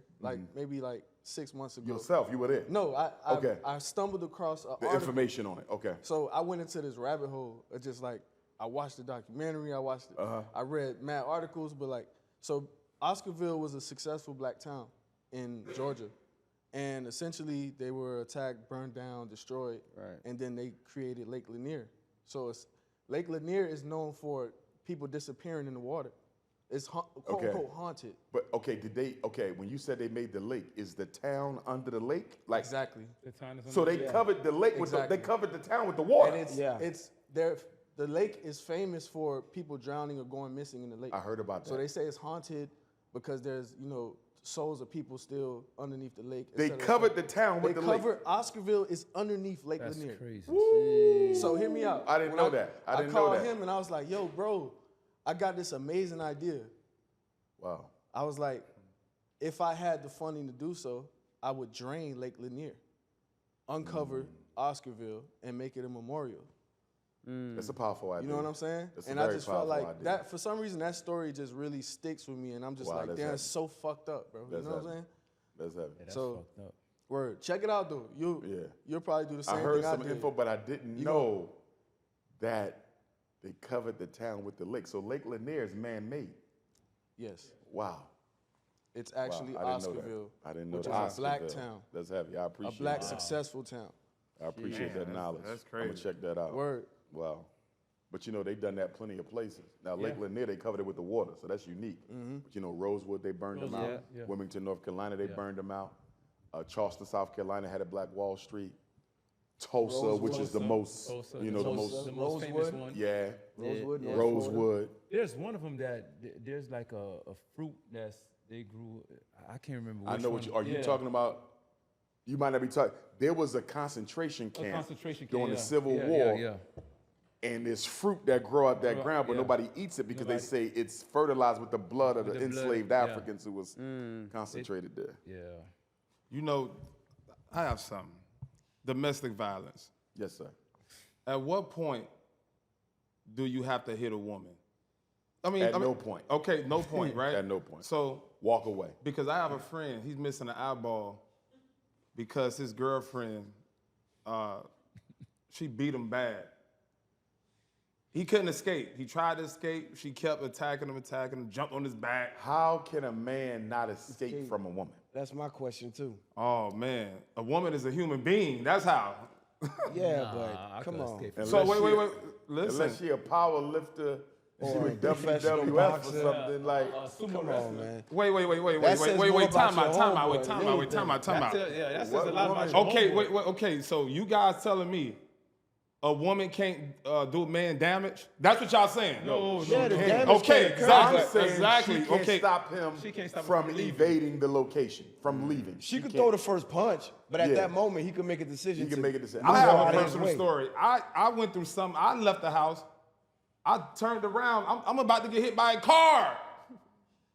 maybe 6 months ago. Yourself, you were there. No, Okay. I stumbled across an The article. information on it, okay. So I went into this rabbit hole of just I watched the documentary, I watched it. I read mad articles, but so Oscarville was a successful black town in Georgia. And essentially they were attacked, burned down, destroyed. Right. And then they created Lake Lanier. So Lake Lanier is known for people disappearing in the water. It's quote unquote haunted. But when you said they made the lake, is the town under the lake? Exactly. So they covered the lake Exactly. they covered the town with the water. And the lake is famous for people drowning or going missing in the lake. I heard about that. So they say it's haunted because there's, souls of people still underneath the lake. They covered the town with the lake. Oscarville is underneath Lake That's Lanier. crazy. So hear me out. I didn't know that. I didn't know called that. him and I was like, yo, bro, I got this amazing idea. Wow. I was like, if I had the funding to do so, I would drain Lake Lanier, uncover Oscarville, and make it a memorial. That's a powerful idea. You know what I'm saying? That's a And I very just felt powerful like idea. that, for some reason, that story just really sticks with me, and I'm just Wow, like, that's damn, heavy. it's so fucked up, bro. That's you know what I'm heavy. saying? That's heavy. Yeah, that's So- fucked up. Word. Check it out, though. You'll probably do the same I heard thing some I did. info, but I didn't know that they covered the town with the lake. So Lake Lanier is man-made. Yes. Wow. It's actually Wow, I didn't know that. Oscarville, I didn't know which that. is a black Oscarville. town, That's heavy. I a appreciate black that. successful town. I appreciate that knowledge. that's I'm gonna crazy. check that out. Word. Wow. But you know, they've done that plenty of places. Now, Lake Lanier, they covered it with the water, so that's unique. But you know, Rosewood, they burned them Rosewood, out. yeah. Wilmington, North Carolina, they burned them out. Charleston, South Carolina had a Black Wall Street. Tulsa, which is the most, Tulsa, you know, the Tulsa. the most, most famous Rosewood. one. yeah, Rosewood, Yeah. North Florida. Rosewood. There's one of them that there's like a fruit they grew. I can't remember. I which know one. what you, are you Yeah. talking about? You might not be talking, there was a concentration A camp concentration camp during yeah. the Civil Yeah, War. Yeah, And there's fruit that grow out that Grow- ground, but yeah. nobody eats it because Nobody- they say it's fertilized with the blood of With the the blood, enslaved yeah. Africans who was concentrated there. yeah. You know, I have something. Domestic violence. Yes, sir. At what point do you have to hit a woman? At no point. Okay, no point, right? At no point. So, Walk away. because I have a friend, he's missing an eyeball because his girlfriend, she beat him bad. He couldn't escape. He tried to escape. She kept attacking him, jumped on his back. How can a man not escape from a woman? That's my question too. Oh man, a woman is a human being. That's how. Yeah, I but come could on. escape. So Unless wait. she- Listen. Unless she a power lifter, she Or a was professional WWF or boxer. something like. Come on, man. Wait. That says more about Time your out. homeboy Time than out. anything. Yeah, that says What a lot about woman- your Okay, homeboy. okay. So you guys telling me a woman can't do man damage? That's what y'all saying? No, Yeah, the no. damage Okay, can occur. I'm exactly. saying Exactly. she can't Okay. stop him She can't stop him from from leaving. evading the location, from leaving. She could can't. throw the first punch, but at Yeah. that moment he could make a decision. He can to make a decision. move I have out a of his personal way. story. I went through something. I left the house. I turned around. I'm about to get hit by a car.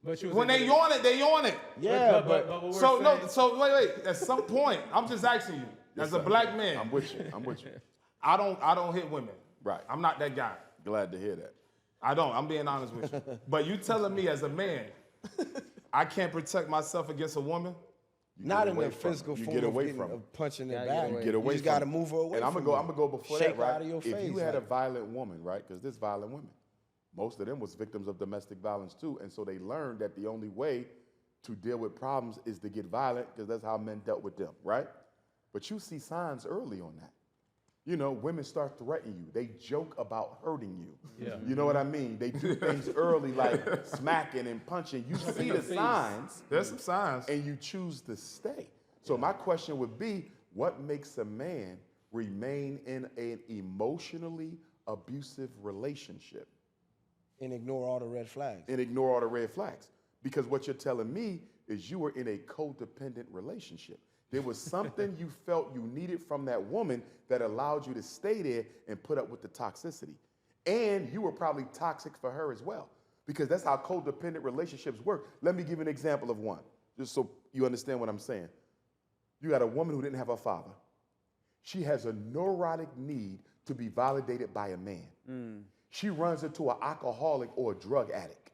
But you was When able they to- on it, they on it. Yeah, but but what we're So no. saying- So wait. At some point, I'm just asking you, Yes, as a sir. black man, I'm with you. I'm with you. I don't hit women. Right. I'm not that guy. Glad to hear that. I don't. I'm being honest with you. But you telling me as a man, I can't protect myself against a woman? not get in away the from it. physical You form get of, away getting, from it. of punching Gotta it get back. away. Get away You just from got to it. move her away And I'm from gonna you. go before Shake that, right? out of your If face, you had a like- violent woman, right? Because there's violent women. Most of them was victims of domestic violence too, and so they learned that the only way to deal with problems is to get violent, because that's how men dealt with them, right? But you see signs early on that. You know, women start threatening you. They joke about hurting you. Yeah. You know what I mean? They do things early like smacking and punching. You see the signs There's some signs. and you choose to stay. So my question would be, what makes a man remain in an emotionally abusive relationship and ignore all the red flags. and ignore all the red flags? Because what you're telling me is you were in a codependent relationship. There was something you felt you needed from that woman that allowed you to stay there and put up with the toxicity. And you were probably toxic for her as well, because that's how codependent relationships work. Let me give you an example of one, just so you understand what I'm saying. You got a woman who didn't have a father. She has a neurotic need to be validated by a man. She runs into an alcoholic or a drug addict.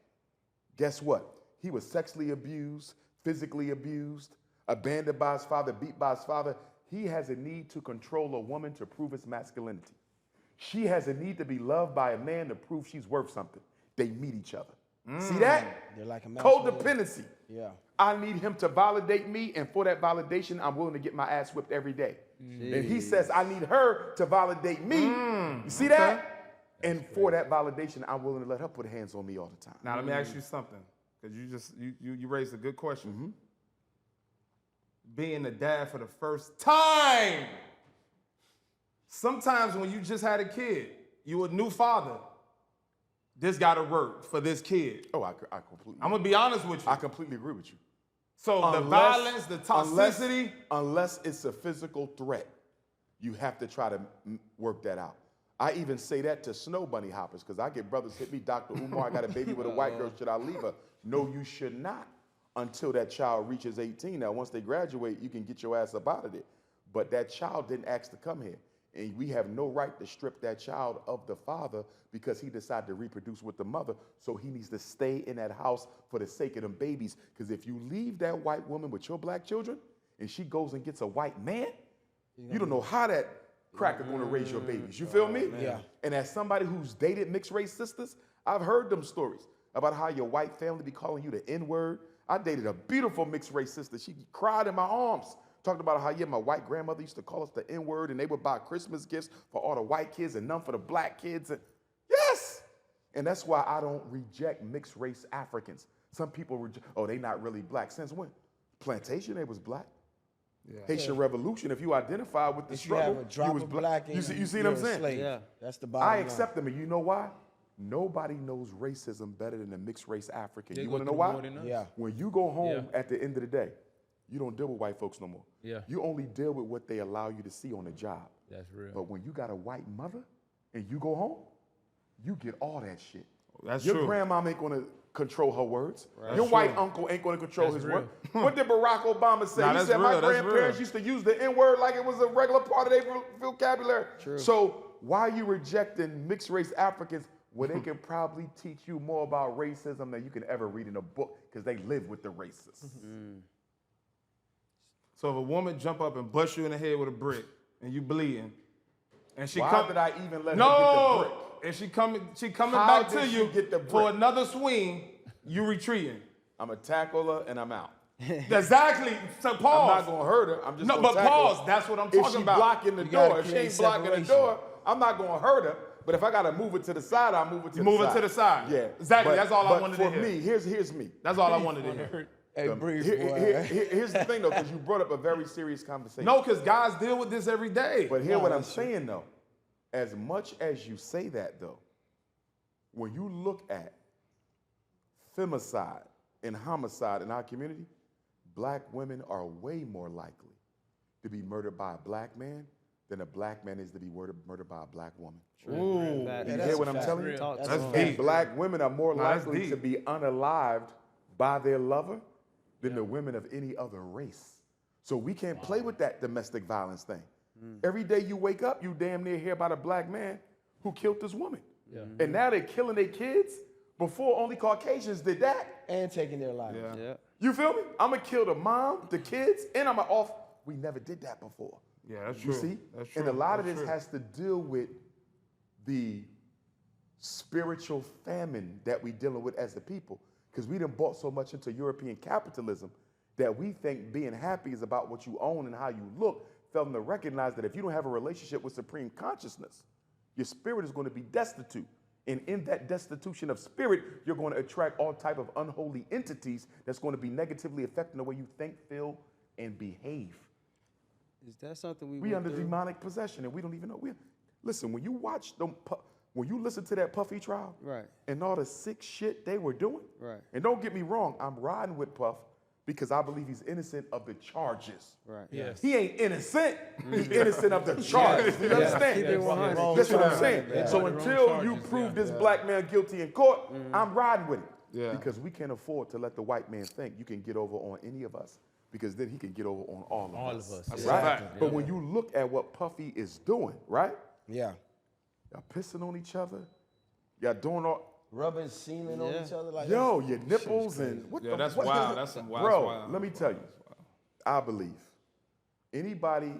Guess what? He was sexually abused, physically abused, abandoned by his father, beat by his father. He has a need to control a woman to prove his masculinity. She has a need to be loved by a man to prove she's worth something. They meet each other. See that? They're like a match made. Codependency. Yeah. I need him to validate me, and for that validation, I'm willing to get my ass whipped every day. And he says, I need her to validate me. You see that? And for that validation, I'm willing to let her put hands on me all the time. Now let me ask you something, because you raised a good question. Being a dad for the first time. Sometimes when you just had a kid, you a new father. This got to work for this kid. Oh, I completely. I'm gonna be honest with you. I completely agree with you. So the violence, the toxicity. Unless it's a physical threat, you have to try to work that out. I even say that to snow bunny hoppers, because I get brothers hit me, Dr. Umar, I got a baby with a white girl, should I leave her? No, you should not until that child reaches 18. Now, once they graduate, you can get your ass up out of there. But that child didn't ask to come here. And we have no right to strip that child of the father because he decided to reproduce with the mother. So he needs to stay in that house for the sake of them babies. Because if you leave that white woman with your black children and she goes and gets a white man, you don't know how that cracker gonna raise your babies. You feel me? Yeah. And as somebody who's dated mixed race sisters, I've heard them stories about how your white family be calling you the N-word. I dated a beautiful mixed race sister. She cried in my arms. Talked about how, yeah, my white grandmother used to call us the N-word, and they would buy Christmas gifts for all the white kids and none for the black kids. And yes! And that's why I don't reject mixed race Africans. Some people reject, oh, they not really black. Since when? Plantation, they was black. Yeah. Haitian Revolution, if you identify with the struggle, you have a drop you was of black in you see what I'm saying? Slave. Yeah. That's the bottom I line. accept them, and you know why? Nobody knows racism better than a mixed race African. They You go want to know through why? more than us. Yeah. When you go home Yeah. at the end of the day, you don't deal with white folks no more. Yeah. You only deal with what they allow you to see on the job. That's real. But when you got a white mother and you go home, you get all that shit. That's Your true. grandmom ain't gonna control her words. Right. Your That's white true. uncle ain't gonna control That's his real. words. What did Barack Obama say? Nah, He that's said my real, that's grandparents real. used to use the N-word like it was a regular part of their vocabulary. True. So why are you rejecting mixed race Africans when they can probably teach you more about racism than you can ever read in a book because they live with the racists? So if a woman jump up and bust you in the head with a brick and you bleeding, and she Why come, did I even let her get the no, brick? and she coming How back to did she you get the for brick? another swing, you retreating. I'm gonna tackle her and I'm out. Exactly. So I'm pause. not gonna hurt her. I'm just No, gonna but tackle pause. her. That's what I'm If talking she about. blocking the You gotta door, if she create ain't blocking the separation. door, I'm not gonna hurt her. But if I gotta move it to the side, I'll move it to the Move it side. to the side. Yeah, Exactly. That's all I but wanted to for hear. me, here's me. That's all I wanted to hear. Hey, brief, boy. Here's the thing though, because you brought up a very serious conversation. No, because guys deal with this every day. But hear No, what I'm that's true. saying though. As much as you say that though, when you look at femicide and homicide in our community, black women are way more likely to be murdered by a black man than a black man is to be murdered by a black woman. Ooh. Fact. You that's hear a what I'm fact. telling you? Talk to That's them. deep. And black women are more No, that's likely to deep. be unalived by their lover than the women of any other race. So we can't play with that domestic violence thing. Every day you wake up, you damn near hear about a black man who killed this woman. And now they're killing their kids. Before, only Caucasians did that. And taking their lives. Yeah. Yeah. You feel me? I'm gonna kill the mom, the kids, and I'm off. We never did that before. Yeah, that's You true. see? That's true. And a lot of That's this true. has to deal with the spiritual famine that we're dealing with as a people. Because we done bought so much into European capitalism that we think being happy is about what you own and how you look, failing to recognize that if you don't have a relationship with supreme consciousness, your spirit is going to be destitute. And in that destitution of spirit, you're going to attract all type of unholy entities that's going to be negatively affecting the way you think, feel, and behave. Is that something we We went under through? demonic possession, and we don't even know. Listen, when you watch them, when you listen to that Puffy trial, Right. and all the sick shit they were doing, Right. and don't get me wrong, I'm riding with Puff because I believe he's innocent of the charges. Right. Yes. He ain't innocent. He's innocent of the charges. You understand? Keep it 100. That's what I'm saying. Yeah. So The wrong until you charges, prove yeah. this black man guilty in court, I'm riding with him. Yeah. Because we can't afford to let the white man think you can get over on any of us, because then he can get over on all of All us. of us. That's Right? a fact. But when you look at what Puffy is doing, right? Yeah. Y'all pissing on each other. Y'all doing all. Rubbing semen on Yeah. each other like Yo, your nipples and what Yeah, the that's what- wild. That's some wild. Bro, wild. let me tell you, I believe anybody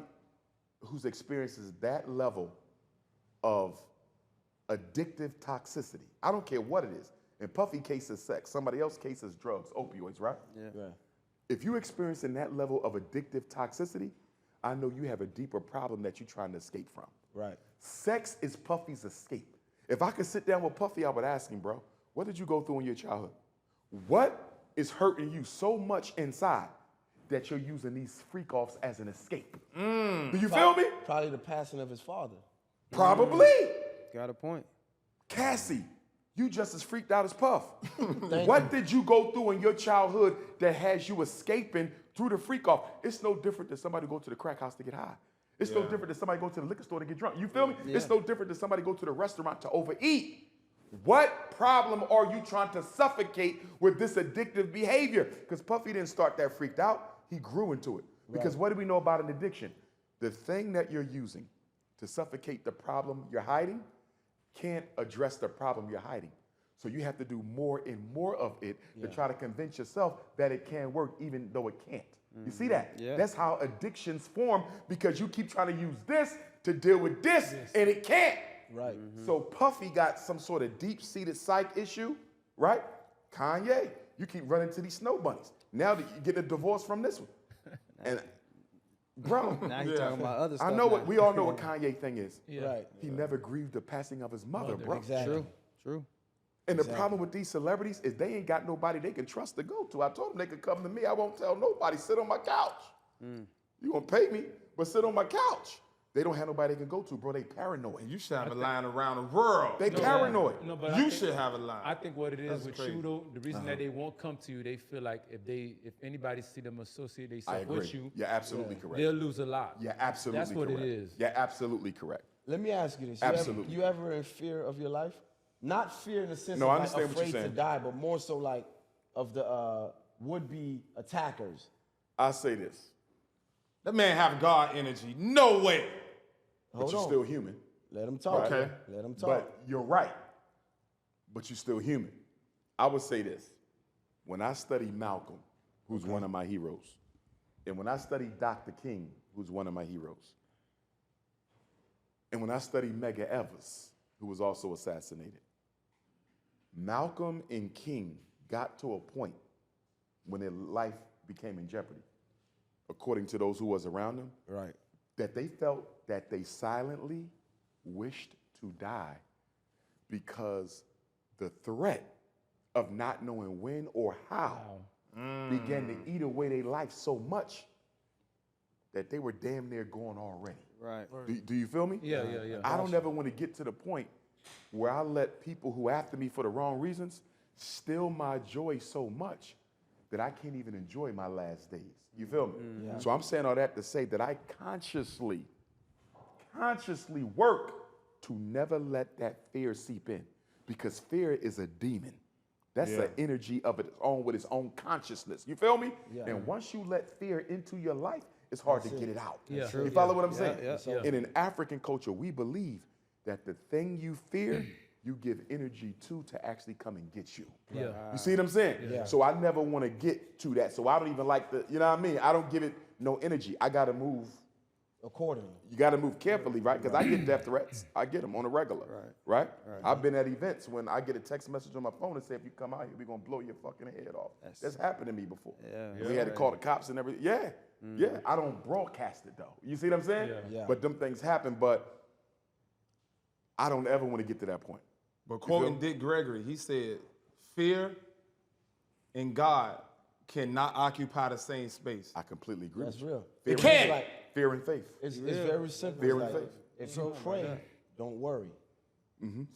who's experiences that level of addictive toxicity, I don't care what it is. In Puffy case is sex, somebody else case is drugs, opioids, right? Yeah. If you're experiencing that level of addictive toxicity, I know you have a deeper problem that you're trying to escape from. Right. Sex is Puffy's escape. If I could sit down with Puffy, I would ask him, bro, what did you go through in your childhood? What is hurting you so much inside that you're using these freak-offs as an escape? Do you feel me? Probably the passing of his father. Probably. Got a point. Cassie, you just as freaked out as Puff. What did you go through in your childhood that has you escaping through the freak-off? It's no different than somebody go to the crack house to get high. It's no different than somebody go to the liquor store to get drunk. You feel me? It's no different than somebody go to the restaurant to overeat. What problem are you trying to suffocate with this addictive behavior? Because Puffy didn't start that freaked out. He grew into it. Because what do we know about an addiction? The thing that you're using to suffocate the problem you're hiding can't address the problem you're hiding. So you have to do more and more of it to try to convince yourself that it can work even though it can't. You see that? Yeah. That's how addictions form, because you keep trying to use this to deal with this and it can't. Right. So Puffy got some sort of deep-seated psych issue, right? Kanye, you keep running to these snow bunnies. Now you get a divorce from this one. And bro, Now he's talking about other stuff. I know now. we all know what Kanye thing is. Right. He never grieved the passing of his mother, bro. Exactly. True. And the problem with these celebrities is they ain't got nobody they can trust to go to. I told them they could come to me. I won't tell nobody, sit on my couch. You gonna pay me, but sit on my couch. They don't have nobody they can go to, bro. They paranoid. You should have a line around the world. They paranoid. No, but You should have a line. I think what it is That's with crazy. you though, the reason that they won't come to you, they feel like if anybody see them associate I themselves agree. with you, You're absolutely correct. they'll lose a lot. You're absolutely That's what correct. it is. You're absolutely correct. Let me ask you this. Absolutely. You ever in fear of your life? Not fear in the sense No, I of like understand what you're afraid to saying. die, but more so like of the would-be attackers. I'll say this, That man have God energy. No way. but Hold you're on. still human. Let them talk. Okay. Let them talk. But you're right. But you're still human. I would say this. When I study Malcolm, who's one of my heroes, and when I study Dr. King, who's one of my heroes, and when I study Medgar Evers, who was also assassinated, Malcolm and King got to a point when their life became in jeopardy, according to those who was around them, Right. that they felt that they silently wished to die because the threat of not knowing when or how began to eat away their life so much that they were damn near gone already. Right. Do you feel me? Yeah. I don't ever want to get to the point where I let people who after me for the wrong reasons steal my joy so much that I can't even enjoy my last days. You feel me? So I'm saying all that to say that I consciously work to never let that fear seep in, because fear is a demon. That's an energy of its own with its own consciousness. You feel me? Yeah. And once you let fear into your life, it's hard to get it out. Yeah. You follow what I'm saying? yeah. In an African culture, we believe that the thing you fear, you give energy to actually come and get you. Yeah. You see what I'm saying? Yeah. So I never want to get to that. So I don't even like the, you know what I mean? I don't give it no energy. I got to move. Accordingly. You got to move carefully, right? Because I get death threats. I get them on a regular, right? I've been at events when I get a text message on my phone and say, if you come out here, we're going to blow your fucking head off. That's happened to me before. Yeah. We had to call the cops and everything. Yeah. I don't broadcast it, though. You see what I'm saying? Yeah. But them things happen, but I don't ever want to get to that point. But quoting Dick Gregory, he said, fear and God cannot occupy the same space. I completely agree. That's with you. real. Fear It and can't. faith. Like, Fear and faith. it's very simple. Fear It's and like, faith. if you pray, don't worry.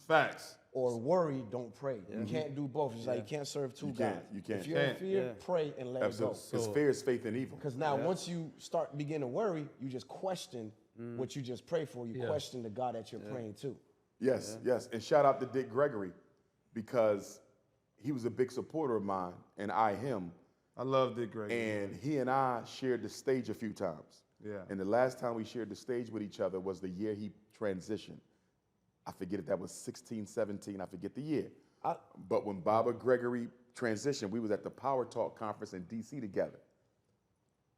Facts. Or worry, don't pray. You can't do both. It's like you can't serve two You gods. can't. You can't. If you're in Can't. fear, pray and let Absolutely. it go. Because fear is faith in evil. Because now once you begin to worry, you just question what you just prayed for. You question the God that you're praying to. Yes, yes. And shout out to Dick Gregory, because he was a big supporter of mine and I him. I love Dick Gregory. And he and I shared the stage a few times. Yeah. And the last time we shared the stage with each other was the year he transitioned. I forget if that was 16, 17, I forget the year. But when Baba Gregory transitioned, we was at the Power Talk conference in DC together.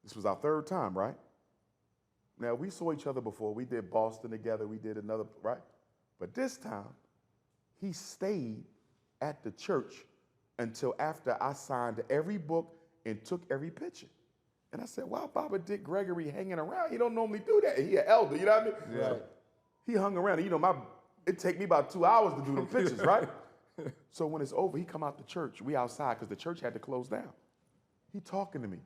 This was our third time, right? Now, we saw each other before. We did Boston together. We did another, right? But this time, he stayed at the church until after I signed every book and took every picture. And I said, why Baba Dick Gregory hanging around? He don't normally do that. He an elder, you know what I mean? Yeah. So he hung around. You know, it take me about 2 hours to do the pictures, right? So when it's over, he come out the church. We outside because the church had to close down. He talking to me.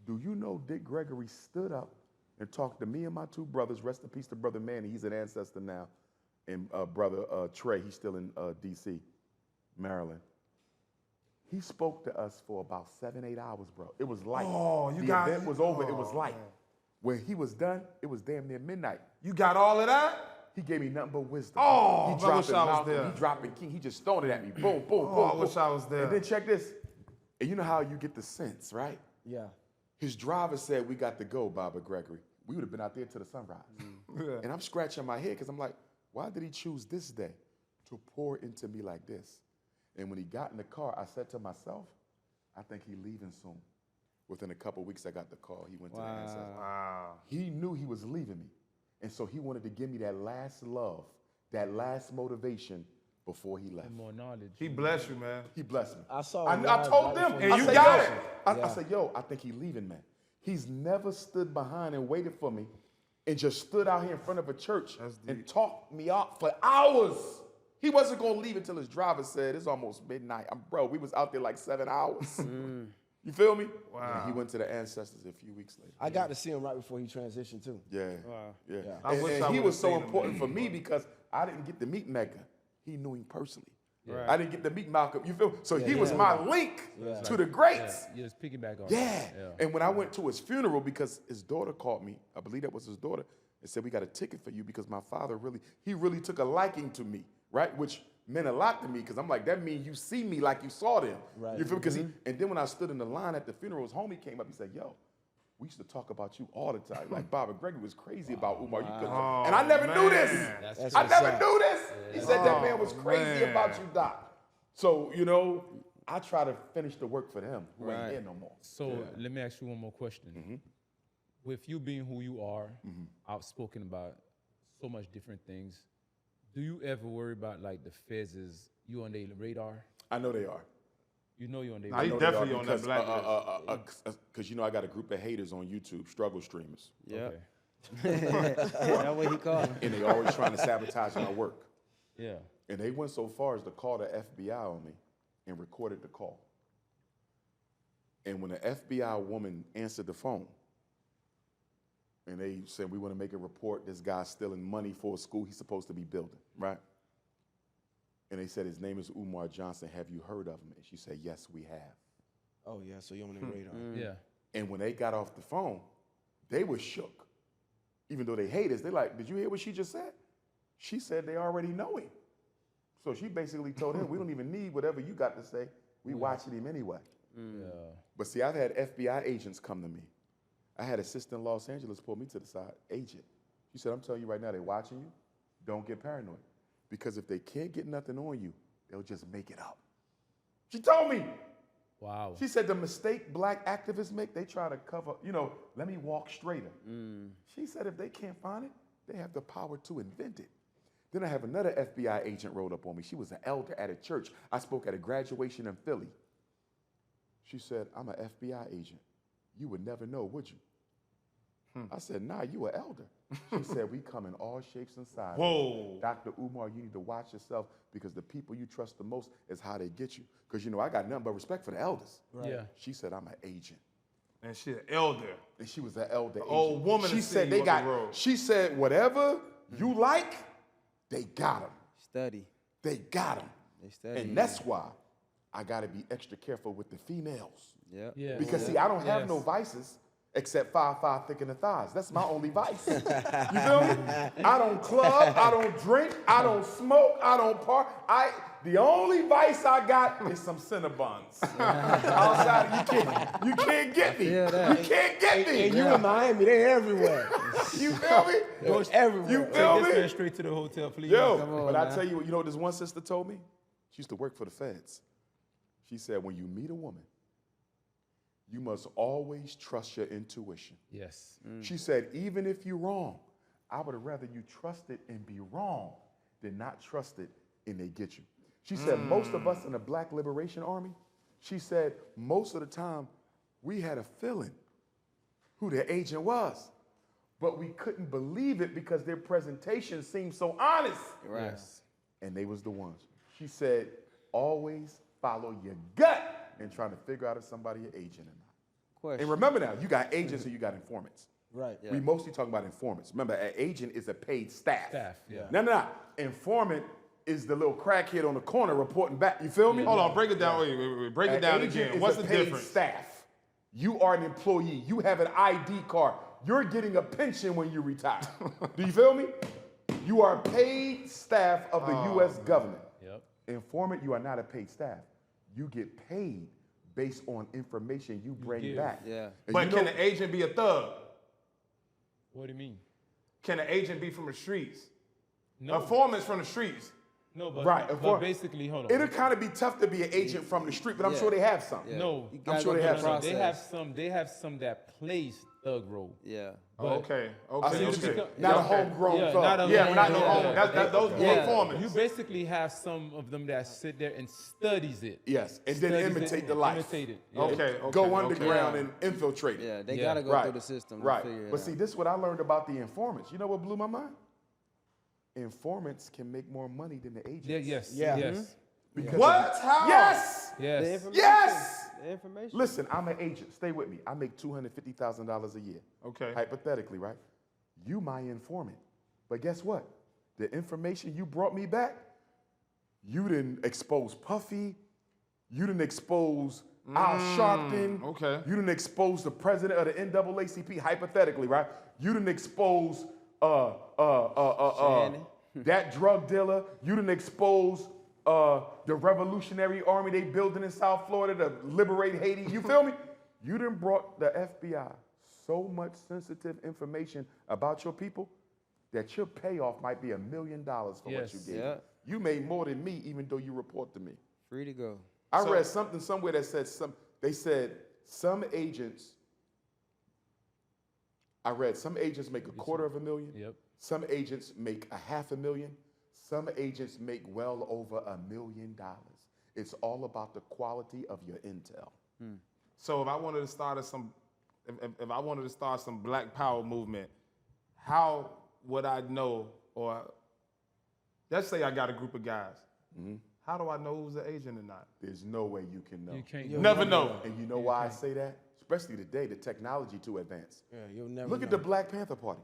Do you know Dick Gregory stood up and talked to me and my two brothers, rest in peace to Brother Manny, he's an ancestor now, and Brother Trey, he's still in D.C., Maryland. He spoke to us for about 7, 8 hours, bro. It was light. Oh, you the got event it. was over, it was light. When he was done, it was damn near midnight. You got all of that? He gave me nothing but wisdom. Oh, he I wish dropping I was Malcolm, there. He dropping King. He just throwing it at me. Boom, boom, Oh, boom. I boom. wish I was there. And then check this. And you know how you get the sense, right? Yeah. His driver said, we got to go, Baba Gregory. We would have been out there till the sunrise. Yeah. And I'm scratching my head because I'm like, why did he choose this day to pour into me like this? And when he got in the car, I said to myself, I think he's leaving soon. Within a couple of weeks, I got the call. He went to the ancestors. Wow. He knew he was leaving me. And so he wanted to give me that last love, that last motivation before he left. And more knowledge. He bless you, man. He blessed me. I saw I it live told right them. before And I you said, got yo, it. I said, yo, I think he's leaving, man. He's never stood behind and waited for me and just stood out here in front of a church and talked me out for hours. He wasn't going to leave until his driver said, it's almost midnight. Bro, we was out there like 7 hours. You feel me? Wow. And he went to the ancestors a few weeks later. I got to see him right before he transitioned too. Yeah. Wow. Yeah. I wish And I he would've was so seen him, important man. for me because I didn't get to meet Mecca. He knew him personally. Right. I didn't get to meet Malcolm. You feel? So he was my link to the Yeah, greats. you just piggyback on Yeah. it. And when I went to his funeral, because his daughter called me, I believe that was his daughter, and said, we got a ticket for you because my father really took a liking to me, right? Which meant a lot to me because I'm like, that means you see me like you saw them. Right. You feel? Because and then when I stood in the line at the funeral, his homie came up, he said, yo, we used to talk about you all the time. Like Baba Gregory was crazy about Umar. And I never knew this. That's I what's never up. knew this. He said that man was Oh, crazy man. about you, Doc. So, you know, I try to finish the work for them who ain't Right. here no more. So let me ask you one more question. With you being who you are, outspoken about so much different things, do you ever worry about like the feds is you on their radar? I know they are. You know you're on their Nah, he radar. definitely on that blacklist. Because you know I got a group of haters on YouTube, struggle streamers, Yeah. Okay. That's what he called him. and they always trying to sabotage my work. Yeah. And they went so far as to call the FBI on me and recorded the call. And when the FBI woman answered the phone, and they said, we want to make a report, this guy's stealing money for a school he's supposed to be building, right? And they said, his name is Umar Johnson. Have you heard of him? And she said, yes, we have. Oh yeah, so you're on the radar. Yeah. And when they got off the phone, they were shook. Even though they hate us, they're like, did you hear what she just said? She said they already know him. So she basically told him, we don't even need whatever you got to say. We watching him anyway. Yeah. But see, I've had FBI agents come to me. I had a sister in Los Angeles pull me to the side, agent. She said, I'm telling you right now, they're watching you. Don't get paranoid. Because if they can't get nothing on you, they'll just make it up. She told me. Wow. She said the mistake black activists make, they try to cover, let me walk straighter. She said if they can't find it, they have the power to invent it. Then I have another FBI agent rolled up on me. She was an elder at a church. I spoke at a graduation in Philly. She said, I'm an FBI agent. You would never know, would you? I said, nah, you an elder. She said, we come in all shapes and sizes. Whoa. Dr. Umar, you need to watch yourself because the people you trust the most is how they get you. Because, I got nothing but respect for the elders. Yeah. She said, I'm an agent. And she an elder. And she was an elder agent. old woman She to said see they you on the got, road. she said, whatever you like, they got them. Study. They got them. They study. And that's why I got to be extra careful with the females. Yep. Yeah. Because, see, I don't have no vices except 5'5" thick in the thighs. That's my only vice. You feel me? I don't club, I don't drink, I don't smoke, I don't park. The only vice I got is some Cinnabons. Outside, you can't get me. feel You that. can't get me. And you in Miami, they everywhere. You feel me? They're everywhere. You feel Take this man me? straight to the hotel, please. Yo, Come on, but I man. tell you what, this one sister told me? She used to work for the feds. She said, when you meet a woman, you must always trust your intuition. Yes. She said, even if you're wrong, I would rather you trust it and be wrong than not trust it and they get you. She said, most of us in the Black Liberation Army, she said, most of the time, we had a feeling who their agent was, but we couldn't believe it because their presentation seemed so honest. Right. Yes. And they was the ones. She said, always follow your gut and trying to figure out if somebody an agent or not. Question. And remember now, you got agents and you got informants. Right. Yeah. We mostly talk about informants. Remember, an agent is a paid staff. Staff, yeah. No. Informant is the little crackhead on the corner reporting back. You feel me? Hold on, break it down. Wait. Break it down agent again. is What's a the paid difference? staff. You are an employee. You have an ID card. you're getting a pension when you retire. Do you feel me? You are paid staff of the U.S. government. Yep. Informant, you are not a paid staff. You get paid based on information you bring give. back. Yeah. And But you can know- an agent be a thug? What do you mean? Can an agent be from the streets? No. Informants from the streets. No, but, Right, but basically, hold on. It'll kind of be tough to be an agent from the street, but I'm sure they have some. Yeah. No, You I'm gotta sure go they through have the some. They have some that plays thug role. Yeah. But- Okay. I see what you're Okay. saying. Not a Okay. homegrown Yeah, thug. not a- Yeah, not no Yeah. home. Those Yeah. informants. You basically have some of them that sit there and studies it. Yes, and then Studies it imitate and the life. Imitate it. Yeah. Okay. Go underground Yeah. and infiltrate it. Yeah. They Yeah. gotta go Right. through the system. To Right. figure it But out. see, this is what I learned about the informants. You know what blew my mind? Informants can make more money than the agents. Yeah, yes. Yeah. Yes. Because What? How? Yes. Yes. The information. Yes. The information. Listen, I'm an agent. Stay with me. I make $250,000 a year. Okay. Hypothetically, right? You my informant. But guess what? The information you brought me back, you didn't expose Puffy. You didn't expose Al Sharpton. okay. You didn't expose the president of the NAACP, hypothetically, right? You didn't expose that drug dealer. You didn't expose the Revolutionary Army they building in South Florida to liberate Haiti. You feel me? You done brought the FBI so much sensitive information about your people that your payoff might be $1 million for what Yes. you did. Yeah. You made more than me, even though you report to me. Free to go. I read something somewhere that said some agents make $250,000. Yep. Some agents make $500,000. Some agents make well over $1 million. It's all about the quality of your intel. So if I wanted to start if I wanted to start some Black Power movement, how would I know? Or let's say I got a group of guys. How do I know who's an agent or not? There's no way you can know. You can't. Never know. And you know why I say that? Especially today, the technology too advanced. Yeah, you'll never Look at the Black Panther Party.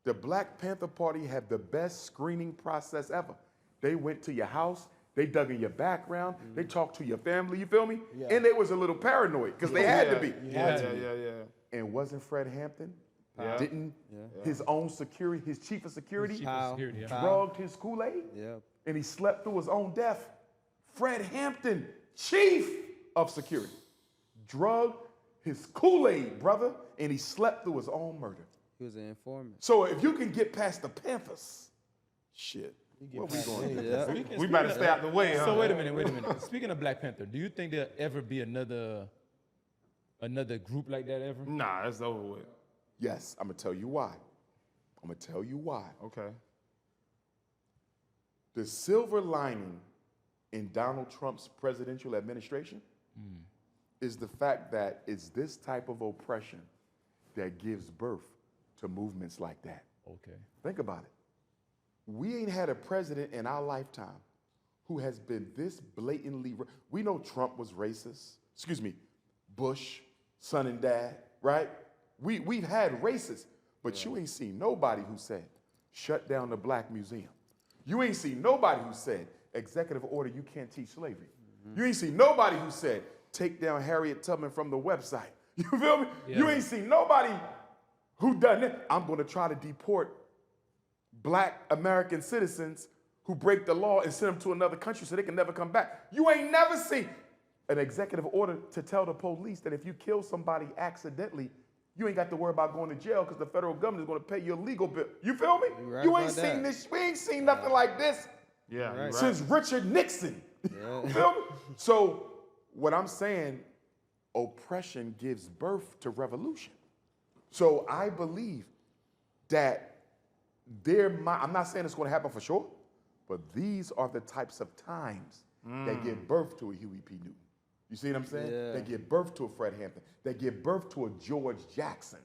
The Black Panther Party had the best screening process ever. They went to your house, they dug in your background, they talked to your family, you feel me? Yeah. And they was a little paranoid, because they had to be. Yeah. And wasn't Fred Hampton, Yeah. didn't his own security, his chief of security, Chief of security, yeah. drugged his Kool-Aid? Yep. And he slept through his own death. Fred Hampton, chief of security, drugged his Kool-Aid, brother, and he slept through his own murder. He was an informant. So if you can get past the Panthers, shit, what we past going to do? Yeah. We better stay out the way, huh? So wait a minute. Speaking of Black Panther, do you think there'll ever be another group like that ever? Nah, it's over with. Yes, I'm going to tell you why. Okay. The silver lining in Donald Trump's presidential administration is the fact that it's this type of oppression that gives birth to movements like that. Okay. Think about it. We ain't had a president in our lifetime who has been this blatantly, we know Trump was racist, Bush, son and dad, right? We've had racists, but you ain't seen nobody who said, shut down the Black Museum. You ain't seen nobody who said, executive order, you can't teach slavery. You ain't seen nobody who said, take down Harriet Tubman from the website. You feel me? Yeah. You ain't seen nobody who done it. I'm going to try to deport Black American citizens who break the law and send them to another country so they can never come back. You ain't never seen an executive order to tell the police that if you kill somebody accidentally, you ain't got to worry about going to jail because the federal government is going to pay your legal bill. You feel me? You right You ain't about seen that. this. We ain't seen nothing like this Yeah. Right. since Richard Nixon. Yeah. You feel me? So what I'm saying, oppression gives birth to revolution. So I believe that I'm not saying it's going to happen for sure, but these are the types of times that give birth to a Huey P. Newton. You see what I'm saying? Yeah. They give birth to a Fred Hampton. They give birth to a George Jackson.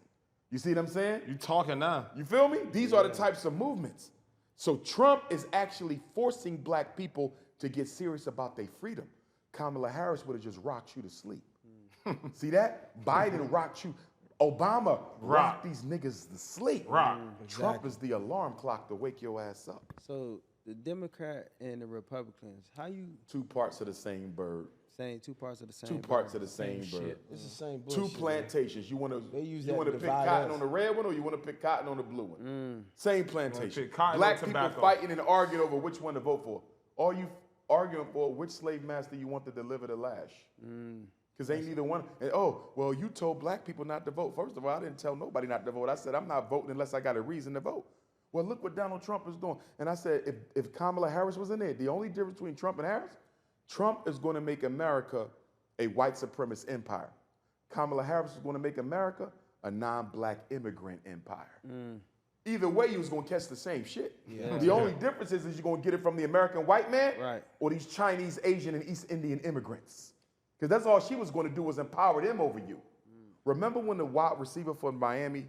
You see what I'm saying? You talking now? You feel me? These are the types of movements. So Trump is actually forcing Black people to get serious about their freedom. Kamala Harris would have just rocked you to sleep. See that? Biden rocked you. Obama rocked these niggas to sleep. Rock. Trump is the alarm clock to wake your ass up. So the Democrat and the Republicans, how you? Two parts of the same bird. Two parts of the same. Two parts of the same Same bird. shit. It's the same Two bullshit. plantations. You want They use to that to pick divide cotton us. on the red one, or you want to pick cotton on the blue one? Same plantation. pick cotton Black or people tobacco? fighting and arguing over which one to vote for. Are you arguing for which slave master you want to deliver the lash? Because ain't neither one. And, oh, well, you told black people not to vote. First of all, I didn't tell nobody not to vote. I said I'm not voting unless I got a reason to vote. Well, look what Donald Trump is doing. And I said, if Kamala Harris was in there, the only difference between Trump and Harris, Trump is going to make America a white supremacist empire. Kamala Harris is going to make America a non-black immigrant empire. Either way, you was going to catch the same shit. The only difference is you're going to get it from the American white man or these Chinese, Asian, and East Indian immigrants. Because that's all she was going to do was empower them over you. Remember when the wide receiver for Miami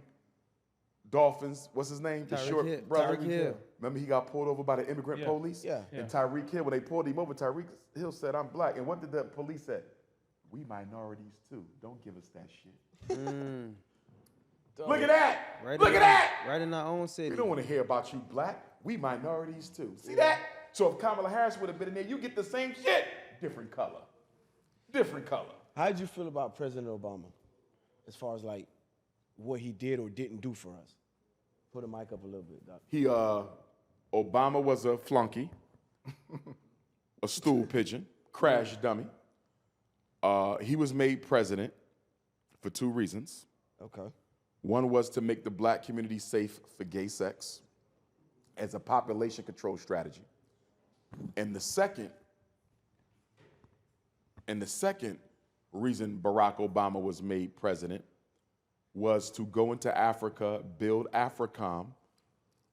Dolphins, what's his name? The short brother. Tyreek Hill. Remember he got pulled over by the immigrant police? Yeah. And Tyreek Hill, when they pulled him over, Tyreek Hill said, I'm black. And what did the police say? We minorities too. Don't give us that shit. Look at that. Look at that. Right in our own city. We don't want to hear about you black. We minorities too. See that? So if Kamala Harris would have been in there, you get the same shit. Different color. Different color. How did you feel about President Obama as far as like what he did or didn't do for us? Put the mic up a little bit, Doc. Obama was a flunky, a stool pigeon, crash dummy. He was made president for two reasons. Okay. One was to make the black community safe for gay sex as a population control strategy. And the second reason Barack Obama was made president was to go into Africa, build AFRICOM,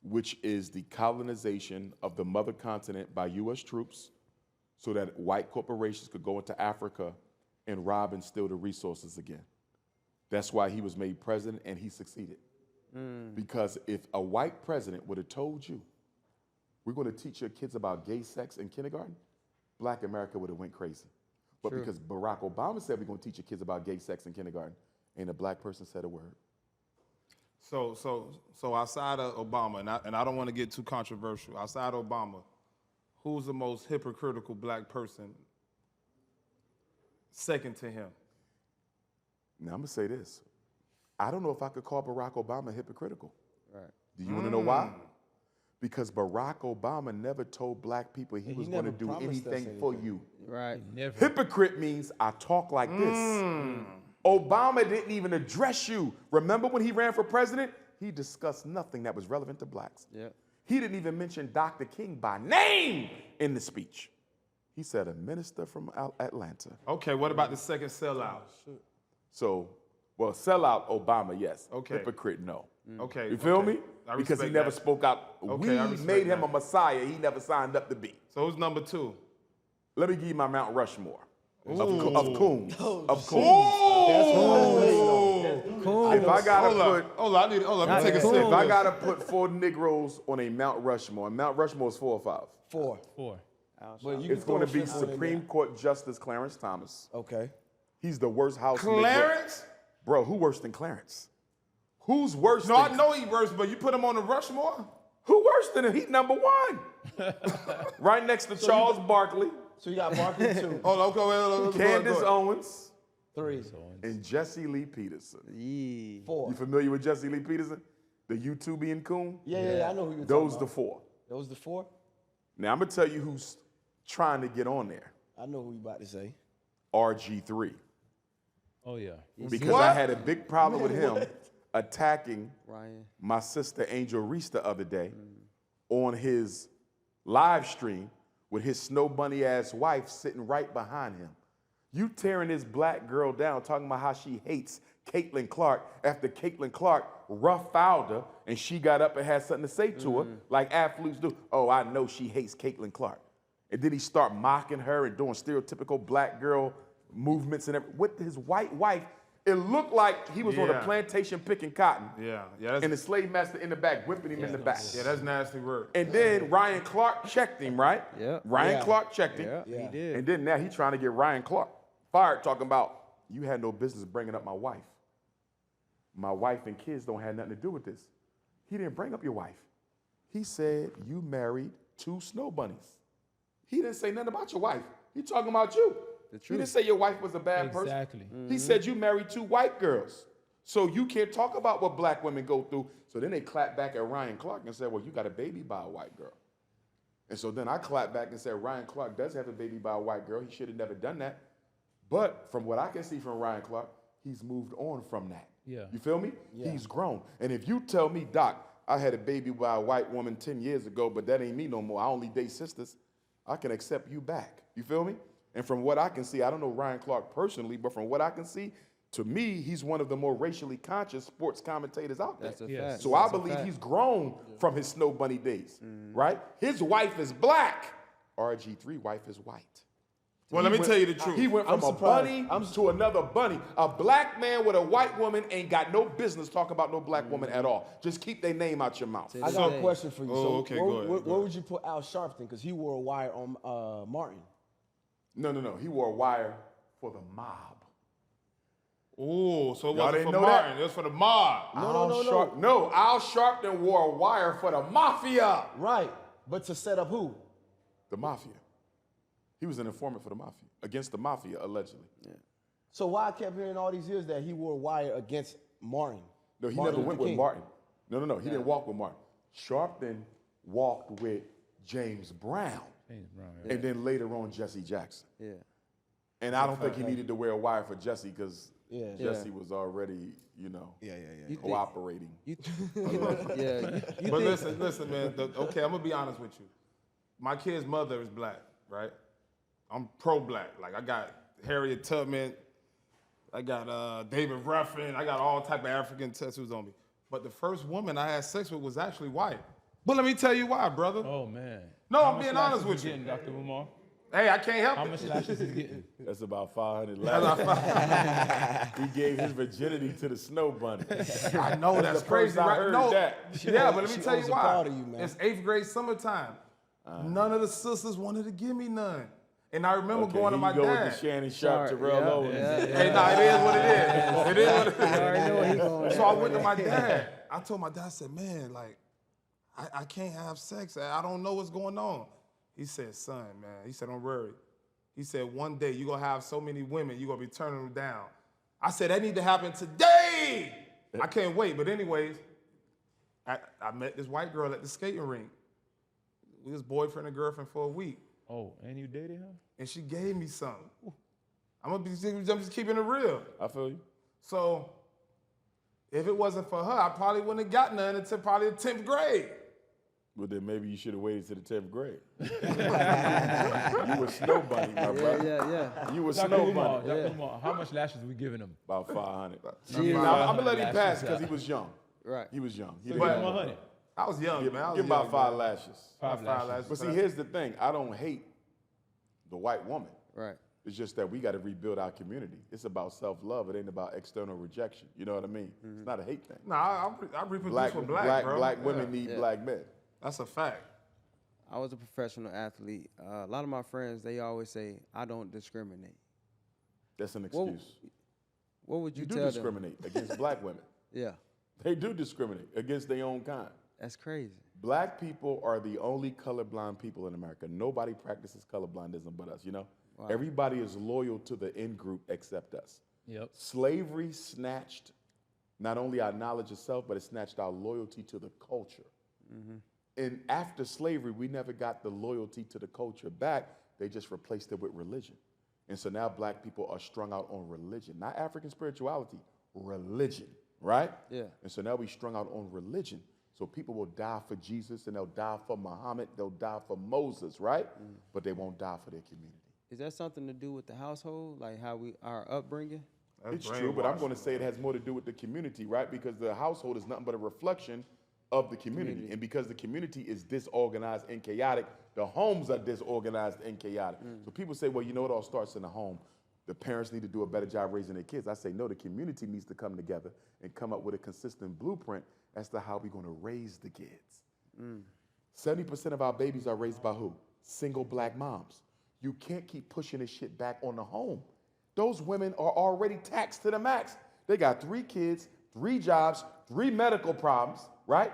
which is the colonization of the mother continent by U.S. troops so that white corporations could go into Africa and rob and steal the resources again. That's why he was made president, and he succeeded. Because if a white president would have told you, we're going to teach your kids about gay sex in kindergarten, black America would have went crazy. But because Barack Obama said we're going to teach your kids about gay sex in kindergarten, ain't a black person said a word. So outside of Obama, and I don't want to get too controversial, outside of Obama, who's the most hypocritical black person second to him? Now, I'm going to say this. I don't know if I could call Barack Obama hypocritical. Right. Do you want to know why? Because Barack Obama never told black people he was going to do anything for you. Right. Never. Hypocrite means I talk like this. Obama didn't even address you. Remember when he ran for president? He discussed nothing that was relevant to blacks. Yeah. He didn't even mention Dr. King by name in the speech. He said a minister from Atlanta. Okay, what about the second sellout? So, well, sellout Obama, yes. Okay. Hypocrite, no. Okay. You feel me? I Because he respect never that. spoke out. Okay, I We respect made him that. a messiah he never signed up to be. So who's number two? Let me give you my Mount Rushmore of Coons. Oh, Of Coons. If I gotta put, Hold on, let me take a sip. if I gotta put 4 Negroes on a Mount Rushmore, and Mount Rushmore is 4 or 5. 4. 4. But you It's can going to throw be a fifth one in Supreme Court Justice Clarence Thomas. there. Okay. He's the worst house. Clarence? Bro, who worse than Clarence? Who's worse No, than I know he worse, but you put him on the Rushmore? Who worse than him? He's number 1. Right next to Charles Barkley, So you got Barkley 2. Oh, okay, wait. Candace go ahead. Owens, 3. and Jesse Lee Peterson. Yeah. 4. You familiar with Jesse Lee Peterson? The YouTubian coon? Yeah, I know who you're Those talking the 4. about. Those the 4? Now I'm gonna tell you who's trying to get on there. I know who you about to say. RG3. Oh, yeah. Because What? I had a big problem with him attacking Ryan. my sister Angel Reese the other day on his live stream with his snow bunny ass wife sitting right behind him. You tearing this black girl down, talking about how she hates Caitlin Clark after Caitlin Clark rough-fouled her and she got up and had something to say to her like athletes do. Oh, I know she hates Caitlin Clark. And then he start mocking her and doing stereotypical black girl movements and everything. With his white wife, it looked like he was on a Yeah. plantation picking cotton. Yeah, And the slave master in the back, whipping him in the back. yeah, that's nasty work. And then Ryan Clark checked him, right? Yeah. Ryan Yeah. Clark checked him. Yeah, Yeah. he did. And then now he's trying to get Ryan Clark fired, talking about, you had no business bringing up my wife. My wife and kids don't have nothing to do with this. He didn't bring up your wife. He said you married 2 snow bunnies. He didn't say nothing about your wife. He talking about you. The He didn't truth. say your wife was a bad person. Exactly. He said you married 2 white girls. So you can't talk about what black women go through. So then they clapped back at Ryan Clark and said, well, you got a baby by a white girl. And so then I clapped back and said, Ryan Clark does have a baby by a white girl. He should have never done that. But from what I can see from Ryan Clark, he's moved on from that. Yeah. You feel me? Yeah. He's grown. And if you tell me, Doc, I had a baby by a white woman 10 years ago, but that ain't me no more. I only date sisters. I can accept you back. You feel me? And from what I can see, I don't know Ryan Clark personally, but from what I can see, to me, he's one of the more racially conscious sports commentators out there. That's a Yes. fact. So I That's a believe fact. he's grown from his Snow Bunny days, right? His wife is black. RG3 wife is white. Well, let me tell you the truth. He went from I'm a surprised. bunny to another bunny. A black man with a white woman ain't got no business talking about no black woman at all. Just keep their name out your mouth. I got a question for you. Oh, So okay, where, go ahead, where, go where ahead. would you put Al Sharpton? Because he wore a wire on Martin. No. He wore a wire for the mob. Oh, so it Y'all wasn't didn't for know Martin. that? It was for the mob. No, Al Sharpton wore a wire for the mafia. Right. But to set up who? The mafia. He was an informant for the mafia, against the mafia, allegedly. So why I kept hearing all these years that he wore a wire against Martin? No, he Martin never went Luther with King. Martin. No. He didn't walk with Martin. Sharpton walked with James Brown. James Brown, yeah. And then later on, Jesse Jackson. Yeah. And I don't think he needed to wear a wire for Jesse because Yeah. Jesse was already, You think- cooperating. You But listen, man. Okay, I'm gonna be honest with you. My kid's mother is black, right? I'm pro-black. Like I got Harriet Tubman, I got David Ruffin, I got all type of African tattoos on me. But the first woman I had sex with was actually white. But let me tell you why, brother. Oh, man. No, How I'm much being lashes honest with you. getting, Dr. Umar? Hey, I can't help How it. much lashes is getting? That's about 500 lashes. He gave his virginity to the Snow Bunny. I know that's the crazy, first I right? heard No, that. yeah, but let me She tell owes you a why. part of you, man. It's 8th grade summertime. None of the sisters wanted to give me none, and I remember Okay, going to here my you go dad. with the Shannon Sharp, Sorry, Terrell yeah, Owens. Hey, nah, it is what it is. It is what it is. I already know where he going. So I went to my dad. I told my dad, I said, man, like, I can't have sex. I don't know what's going on. He said, son, man, he said, don't worry. He said, one day you're going to have so many women, you're going to be turning them down. I said, that need to happen today. I can't wait. But anyways, I met this white girl at the skating rink. We was boyfriend and girlfriend for a week. Oh, and you dated her? And she gave me something. I'm just keeping it real. I feel you. So if it wasn't for her, I probably wouldn't have got none until probably the 10th grade. Well, then maybe you should have waited to the 10th grade. You were Snow Bunny, my brother. Yeah. You were Dr. Snow Umar, Bunny. Dr. Umar, how much lashes we giving him? About 500. Gee, Now, I'm going to let him lashes pass because out. he was young. Right. He was young. He So didn't give him know. 100. I was young, Give man. I was him about young, 5 man. lashes. Five lashes. But see, here's the thing. I don't hate the white woman. Right. It's just that we got to rebuild our community. It's about self-love. It ain't about external rejection. You know what I mean? It's not a hate thing. Nah, I reproduce for black, bro. Black Yeah. women need black men. That's a fact. I was a professional athlete. A lot of my friends, they always say, I don't discriminate. That's an Well, excuse. What would you You do tell them? discriminate against black women. Yeah, They do discriminate against their own kind. that's crazy. Black people are the only colorblind people in America. Nobody practices colorblindism but us, you know? Wow. Everybody is loyal to the in group except us. Yep. Slavery snatched not only our knowledge of self, but it snatched our loyalty to the culture. And after slavery, we never got the loyalty to the culture back. They just replaced it with religion. And so now black people are strung out on religion, not African spirituality, religion, right? Yeah. And so now we strung out on religion. So people will die for Jesus and they'll die for Muhammad, they'll die for Moses, right? But they won't die for their community. Is that something to do with the household, like how our upbringing? That's It's true, but I'm going to brainwashing. say it has more to do with the community, right? Because the household is nothing but a reflection of the community. And because the community is disorganized and chaotic, the homes are disorganized and chaotic. So people say, well, you know, it all starts in the home. The parents need to do a better job raising their kids. I say, no, the community needs to come together and come up with a consistent blueprint as to how we're going to raise the kids. 70% of our babies are raised by who? Single black moms. You can't keep pushing this shit back on the home. Those women are already taxed to the max. They got 3 kids, 3 jobs, 3 medical problems, right?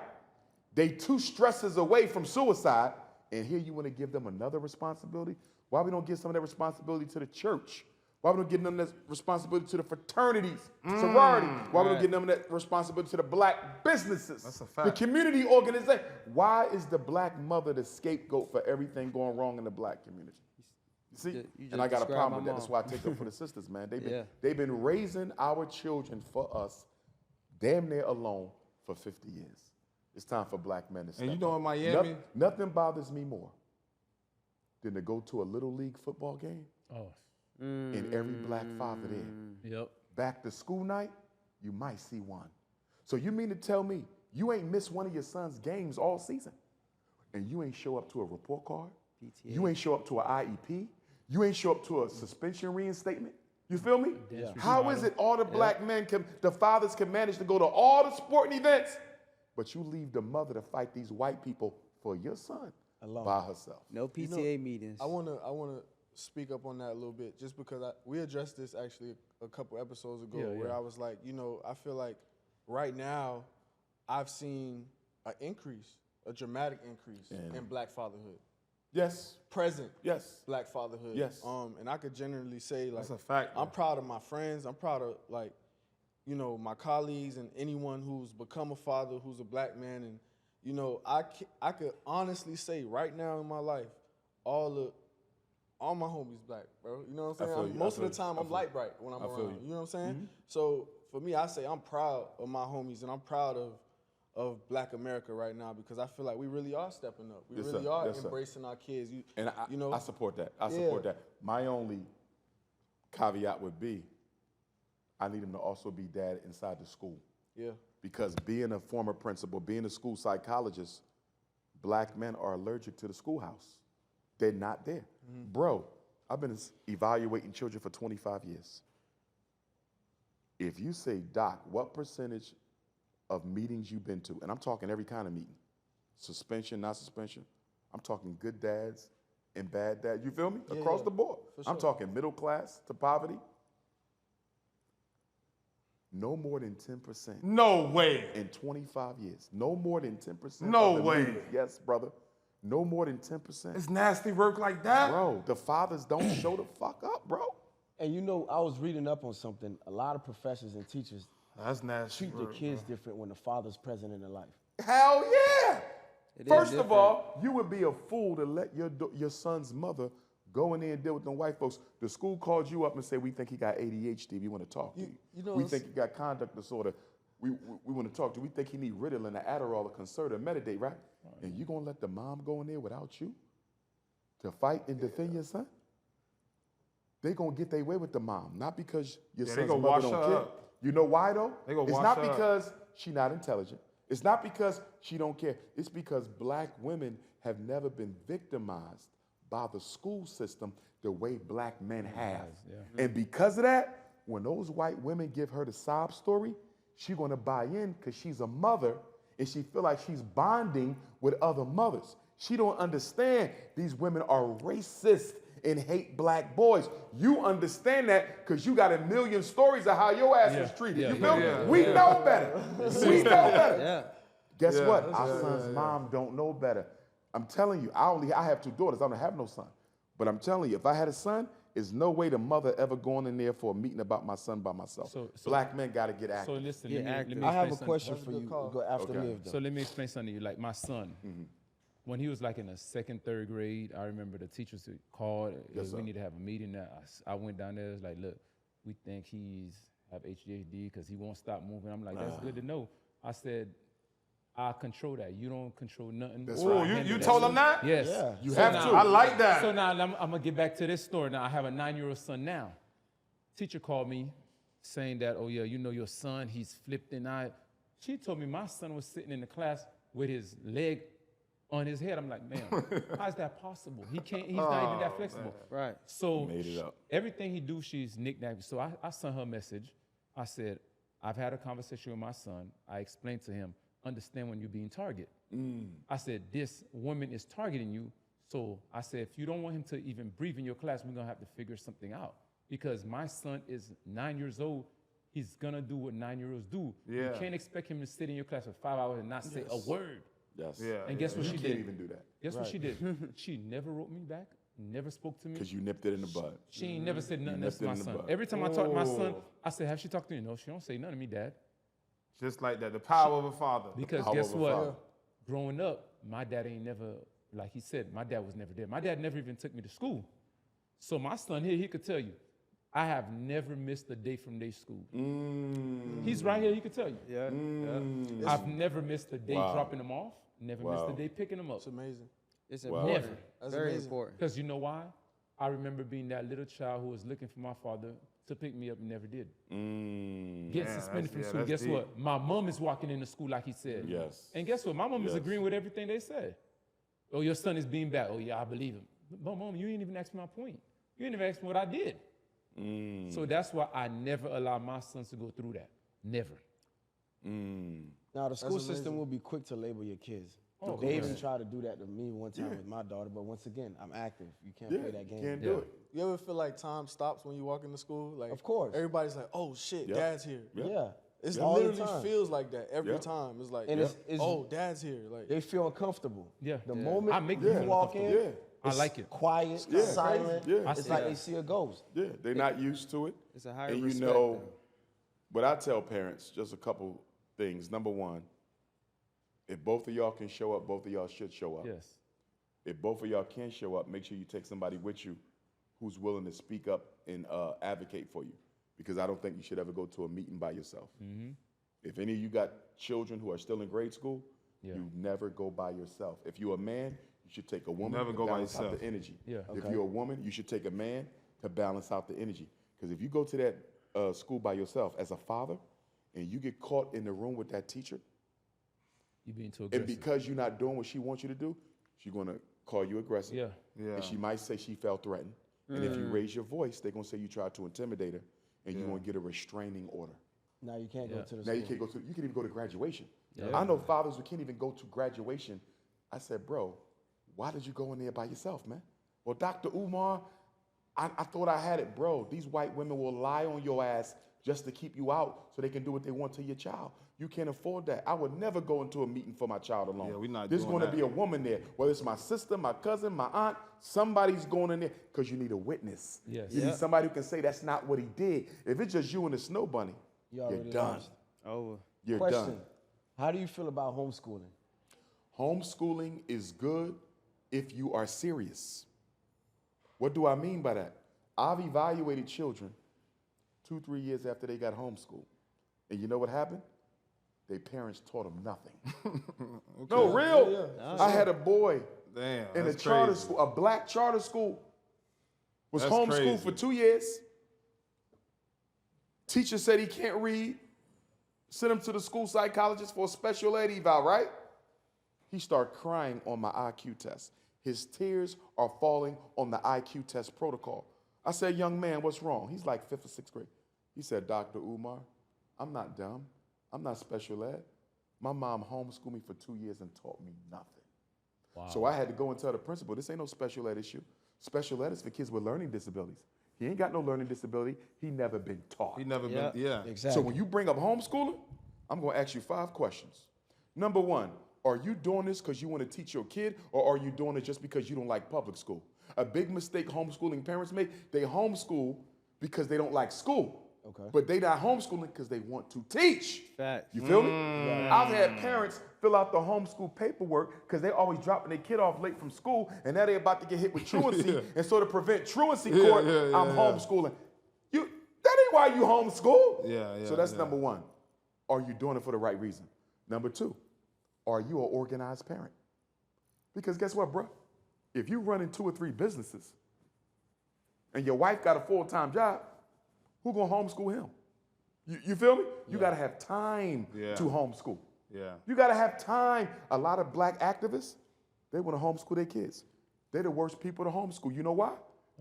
They 2 stresses away from suicide, and here you want to give them another responsibility? Why we don't give some of that responsibility to the church? Why we don't give them that responsibility to the fraternities, sorority? Why we don't give them that responsibility to the black businesses? That's a fact. The community organization. Why is the black mother the scapegoat for everything going wrong in the black community? You see? You And I got a described problem my with that. That's mom. why I take up for the sisters, man. Yeah. They've been raising our children for us damn near alone for 50 years. It's time for black men to step And you know, up. in Miami, Nothing bothers me more than to go to a little league football game Oh, and every black father there. yep. Back to school night, you might see one. So you mean to tell me you ain't missed one of your son's games all season? And you ain't show up to a report card? PTA. You ain't show up to an IEP? You ain't show up to a suspension reinstatement? You feel me? Yeah. How is it all the black men, the fathers can manage to go to all the sporting events, but you leave the mother to fight these white people for your son by herself? No PTA meetings. I wanna speak up on that a little bit, just because we addressed this actually a couple episodes ago, where I was like, I feel like right now I've seen a dramatic increase in black fatherhood. Yes. Present. Yes. Black fatherhood. Yes. And I could generally say, like, That's a fact, I'm man. proud of my friends. I'm proud of, like, my colleagues and anyone who's become a father, who's a black man. And, I could honestly say right now in my life, all my homies black, bro. You know what I'm saying? Most of the time, I'm light bright when I'm around. You know what I'm saying? So for me, I say I'm proud of my homies, and I'm proud of black America right now, because I feel like we really are stepping up. We really are embracing our kids. I support that. I support that. My only caveat would be, I need him to also be dad inside the school. Yeah. Because being a former principal, being a school psychologist, black men are allergic to the schoolhouse. They're not there. Bro, I've been evaluating children for 25 years. If you say, Doc, what percentage of meetings you've been to, and I'm talking every kind of meeting, suspension, not suspension, I'm talking good dads and bad dads, you feel me? Across the board. For I'm sure. talking middle class to poverty. No more than 10%. No way. In 25 years. No more than 10%. No of the way. meetings. Yes, brother. No more than 10%. It's nasty work like that? Bro, the fathers don't show the fuck up, bro. And I was reading up on something. A lot of professors and teachers That's nasty treat their work, kids different when the father's present in their life. Hell yeah. It is First of different. all, you would be a fool to let your son's mother go in there and deal with them white folks. The school called you up and said, we think he got ADHD. We want to talk to you. We think he got conduct disorder. We want to talk to you. We think he need Ritalin, an Adderall, a Concerta, Meditate, right? And you going to let the mom go in there without you to fight and defend your son? They going to get their way with the mom, not because your they son's gonna mother wash don't her care. up. You know why, though? They gonna It's wash not her up. because she's not intelligent. It's not because she don't care. It's because black women have never been victimized by the school system the way black men have. And because of that, when those white women give her the sob story, she's going to buy in because she's a mother and she feel like she's bonding with other mothers. She don't understand these women are racist and hate black boys. You understand that because you got a million stories of how your ass was treated. You feel me? We know better. We know better. Yeah. Guess what? Our son's mom don't know better. I'm telling you, I have two daughters. I don't have no son. But I'm telling you, if I had a son, there's no way the mother ever going in there for a meeting about my son by myself. So- Black men got to get active. So listen, Yeah, let me I have explain a something. question for you. Go after Okay. Liv, though. So let me explain something to you. Like my son, when he was like in the second, third grade, I remember the teachers called. We need to have a meeting. I went down there. It's like, look, we think he's have HDHD because he won't stop moving. I'm like, that's good to know. I said, I control that. You don't control nothing. That's Oh, right. you told him that? Yes. Yeah. You So have now- to. I like that. So now I'm gonna get back to this story. Now I have a 9-year-old son now. Teacher called me saying that, oh yeah, you know your son, he's flipped and she told me my son was sitting in the class with his leg on his head. I'm like, man, how is that possible? He's not even that flexible. Right. So Made it up. everything he do, she's knick-knack. So I sent her a message. I said, I've had a conversation with my son. I explained to him, understand when you're being targeted. I said, this woman is targeting you. So I said, if you don't want him to even breathe in your class, we're gonna have to figure something out. Because my son is 9 years old. He's gonna do what 9-year-olds do. You Yeah. can't expect him to sit in your class for 5 hours and not say a word. Yes. Yeah. And guess what You she can't did? even do that. Guess what she did? She never wrote me back never spoke to me. Because you nipped it in the bud. She ain't never said nothing else to my nipped it in the son. bud. Every time I talk to my son, I say, have she talked to you? No, she don't say nothing to me, Dad. Just like that, the power of a father. Because power guess of a what? father. Growing up, my dad ain't never, like he said, my dad was never there. My dad never even took me to school. So my son here, he could tell you, I have never missed a day from day school. He's right here, he could tell you. Yeah. I've never missed a day Wow. dropping him off, never missed Wow. a day picking him up. It's amazing. It's Wow. important. Never. That's Very amazing. important. Because you know why? I remember being that little child who was looking for my father to pick me up and never did. Getting suspended from school. Guess deep. what? My mom is walking into school like he said. Yes. And guess what? My mom is Yes. agreeing with everything they said. Oh, your son is being bad. Oh, yeah, I believe him. But mom, you ain't even asked me my point. You ain't even asked me what I did. So that's why I never allow my sons to go through that. Never. Now, the school amazing. system will be quick to label your kids. Oh, They even course. tried to do that to me one time with my daughter, but once again, I'm active. You can't Yeah, play that game. can't Yeah. do it. You ever feel like time stops when you walk into school? Like, Of course. Everybody's like, "Oh shit, Yep. Dad's here." Yeah. It All the literally time. feels like that every Yep. time. It's like, And it's- "Oh, Dad's here." Like, They feel uncomfortable. Yeah. The Yeah. moment I make you them feel walk in, uncomfortable. Yeah. I like it. quiet, Yeah. silent. Yeah. It's like they see a ghost. Yeah, they're not used to it. It's a higher And you respect, know, though. but I tell parents just a couple things. Number one, if both of y'all can show up, both of y'all should show up. Yes. If both of y'all can show up, make sure you take somebody with you who's willing to speak up and advocate for you. Because I don't think you should ever go to a meeting by yourself. If any of you got children who are still in grade school, you never go by yourself. If you're a man, you should take a woman Never to go by balance out yourself. the energy. Yeah. If you're a woman, you should take a man to balance out the energy. Because if you go to that school by yourself as a father and you get caught in the room with that teacher, You being too and aggressive. because you're not doing what she wants you to do, she's going to call you aggressive. Yeah. Yeah. And she might say she felt threatened. And if you raise your voice, they're going to say you tried to intimidate her, and you're going to get a restraining order. Now you can't go to the Now school. you can't go to, you can even go to graduation. I know fathers who can't even go to graduation. I said, bro, why did you go in there by yourself, man? Well, Dr. Umar, I thought I had it. Bro, these white women will lie on your ass just to keep you out so they can do what they want to your child. You can't afford that. I would never go into a meeting for my child alone. Yeah, we're not There's doing going to that. be a woman there, whether it's my sister, my cousin, my aunt, somebody's going in there because you need a witness. Yes. You need somebody who can say that's not what he did. If it's just you and the snow bunny, You you're already done. lost. Over. You're Question: done. How do you feel about homeschooling? Homeschooling is good if you are serious. What do I mean by that? I've evaluated children 2-3 years after they got homeschooled. And you know what happened? Their parents taught them nothing. No, real. I had a boy Damn. in a that's charter crazy. school, a black charter school, was That's homeschooled crazy. for 2 years. Teacher said he can't read. Sent him to the school psychologist for a special ed eval, right? He started crying on my IQ test. His tears are falling on the IQ test protocol. I said, young man, what's wrong? He's like 5th or 6th grade. He said, Dr. Umar, I'm not dumb. I'm not special ed. My mom homeschooled me for 2 years and taught me nothing. Wow. So I had to go and tell the principal, this ain't no special ed issue. Special ed is for kids with learning disabilities. He ain't got no learning disability. He never been taught. He never Yeah. been, yeah. Exactly. So when you bring up homeschooling, I'm going to ask you 5 questions. Number 1, are you doing this because you want to teach your kid, or are you doing it just because you don't like public school? A big mistake homeschooling parents make, they homeschool because they don't like school. Okay. But they not homeschooling because they want to teach. Facts. You feel me? I've had parents fill out the homeschool paperwork because they always dropping their kid off late from school, and now they're about to get hit with truancy. And so to prevent truancy court, I'm homeschooling. You, that ain't why you homeschool. So that's number 1. Are you doing it for the right reason? Number 2, are you an organized parent? Because guess what, bro? If you running 2 or 3 businesses and your wife got a full-time job, who gonna homeschool him? You feel me? You gotta have time to homeschool. Yeah. You gotta have time. A lot of black activists, they wanna homeschool their kids. They're the worst people to homeschool. You know why?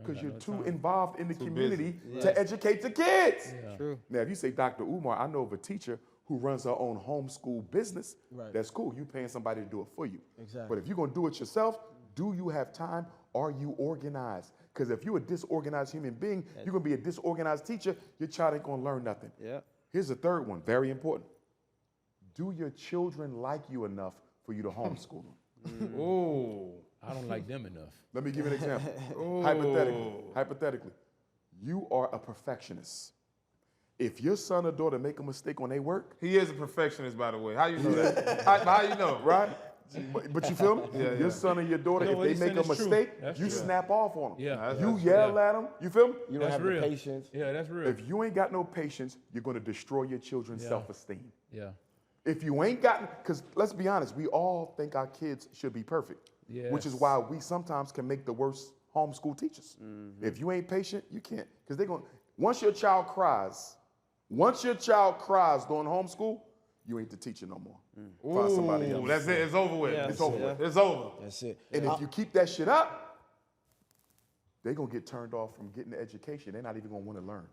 Because you're too involved in the community to educate the kids. True. Now, if you say, Dr. Umar, I know of a teacher who runs her own homeschool business, Right. that's cool. You paying somebody to do it for you. Exactly. But if you're gonna do it yourself, do you have time? Are you organized? Because if you're a disorganized human being, you're gonna be a disorganized teacher, your child ain't gonna learn nothing. Yeah. Here's the third one, very important. Do your children like you enough for you to homeschool them? Ooh. I don't like them enough. Let me give you an example. Hypothetically, you are a perfectionist. If your son or daughter make a mistake on their work, He is a perfectionist, by the way. How you know that? how you know? right? But you feel me? Yeah. Your son or your daughter, You know what if he's they make a saying is true. mistake, That's you true. snap off on them. Yeah. You yell at them. You feel me? You don't That's have real. the patience. Yeah, that's real. If you ain't got no patience, you're going to destroy your children's Yeah. self-esteem. Yeah. If you ain't got, because let's be honest, we all think our kids should be perfect, which is Yes. why we sometimes can make the worst homeschool teachers. If you ain't patient, you can't, because they're going, once your child cries during homeschool, you ain't the teacher no more. Find somebody else. Ooh, that's it. It's over with. Yeah. It's over. Yeah. With. It's over. That's it. And if you keep that shit up, they're going to get turned off from getting the education. They're not even going to want to learn.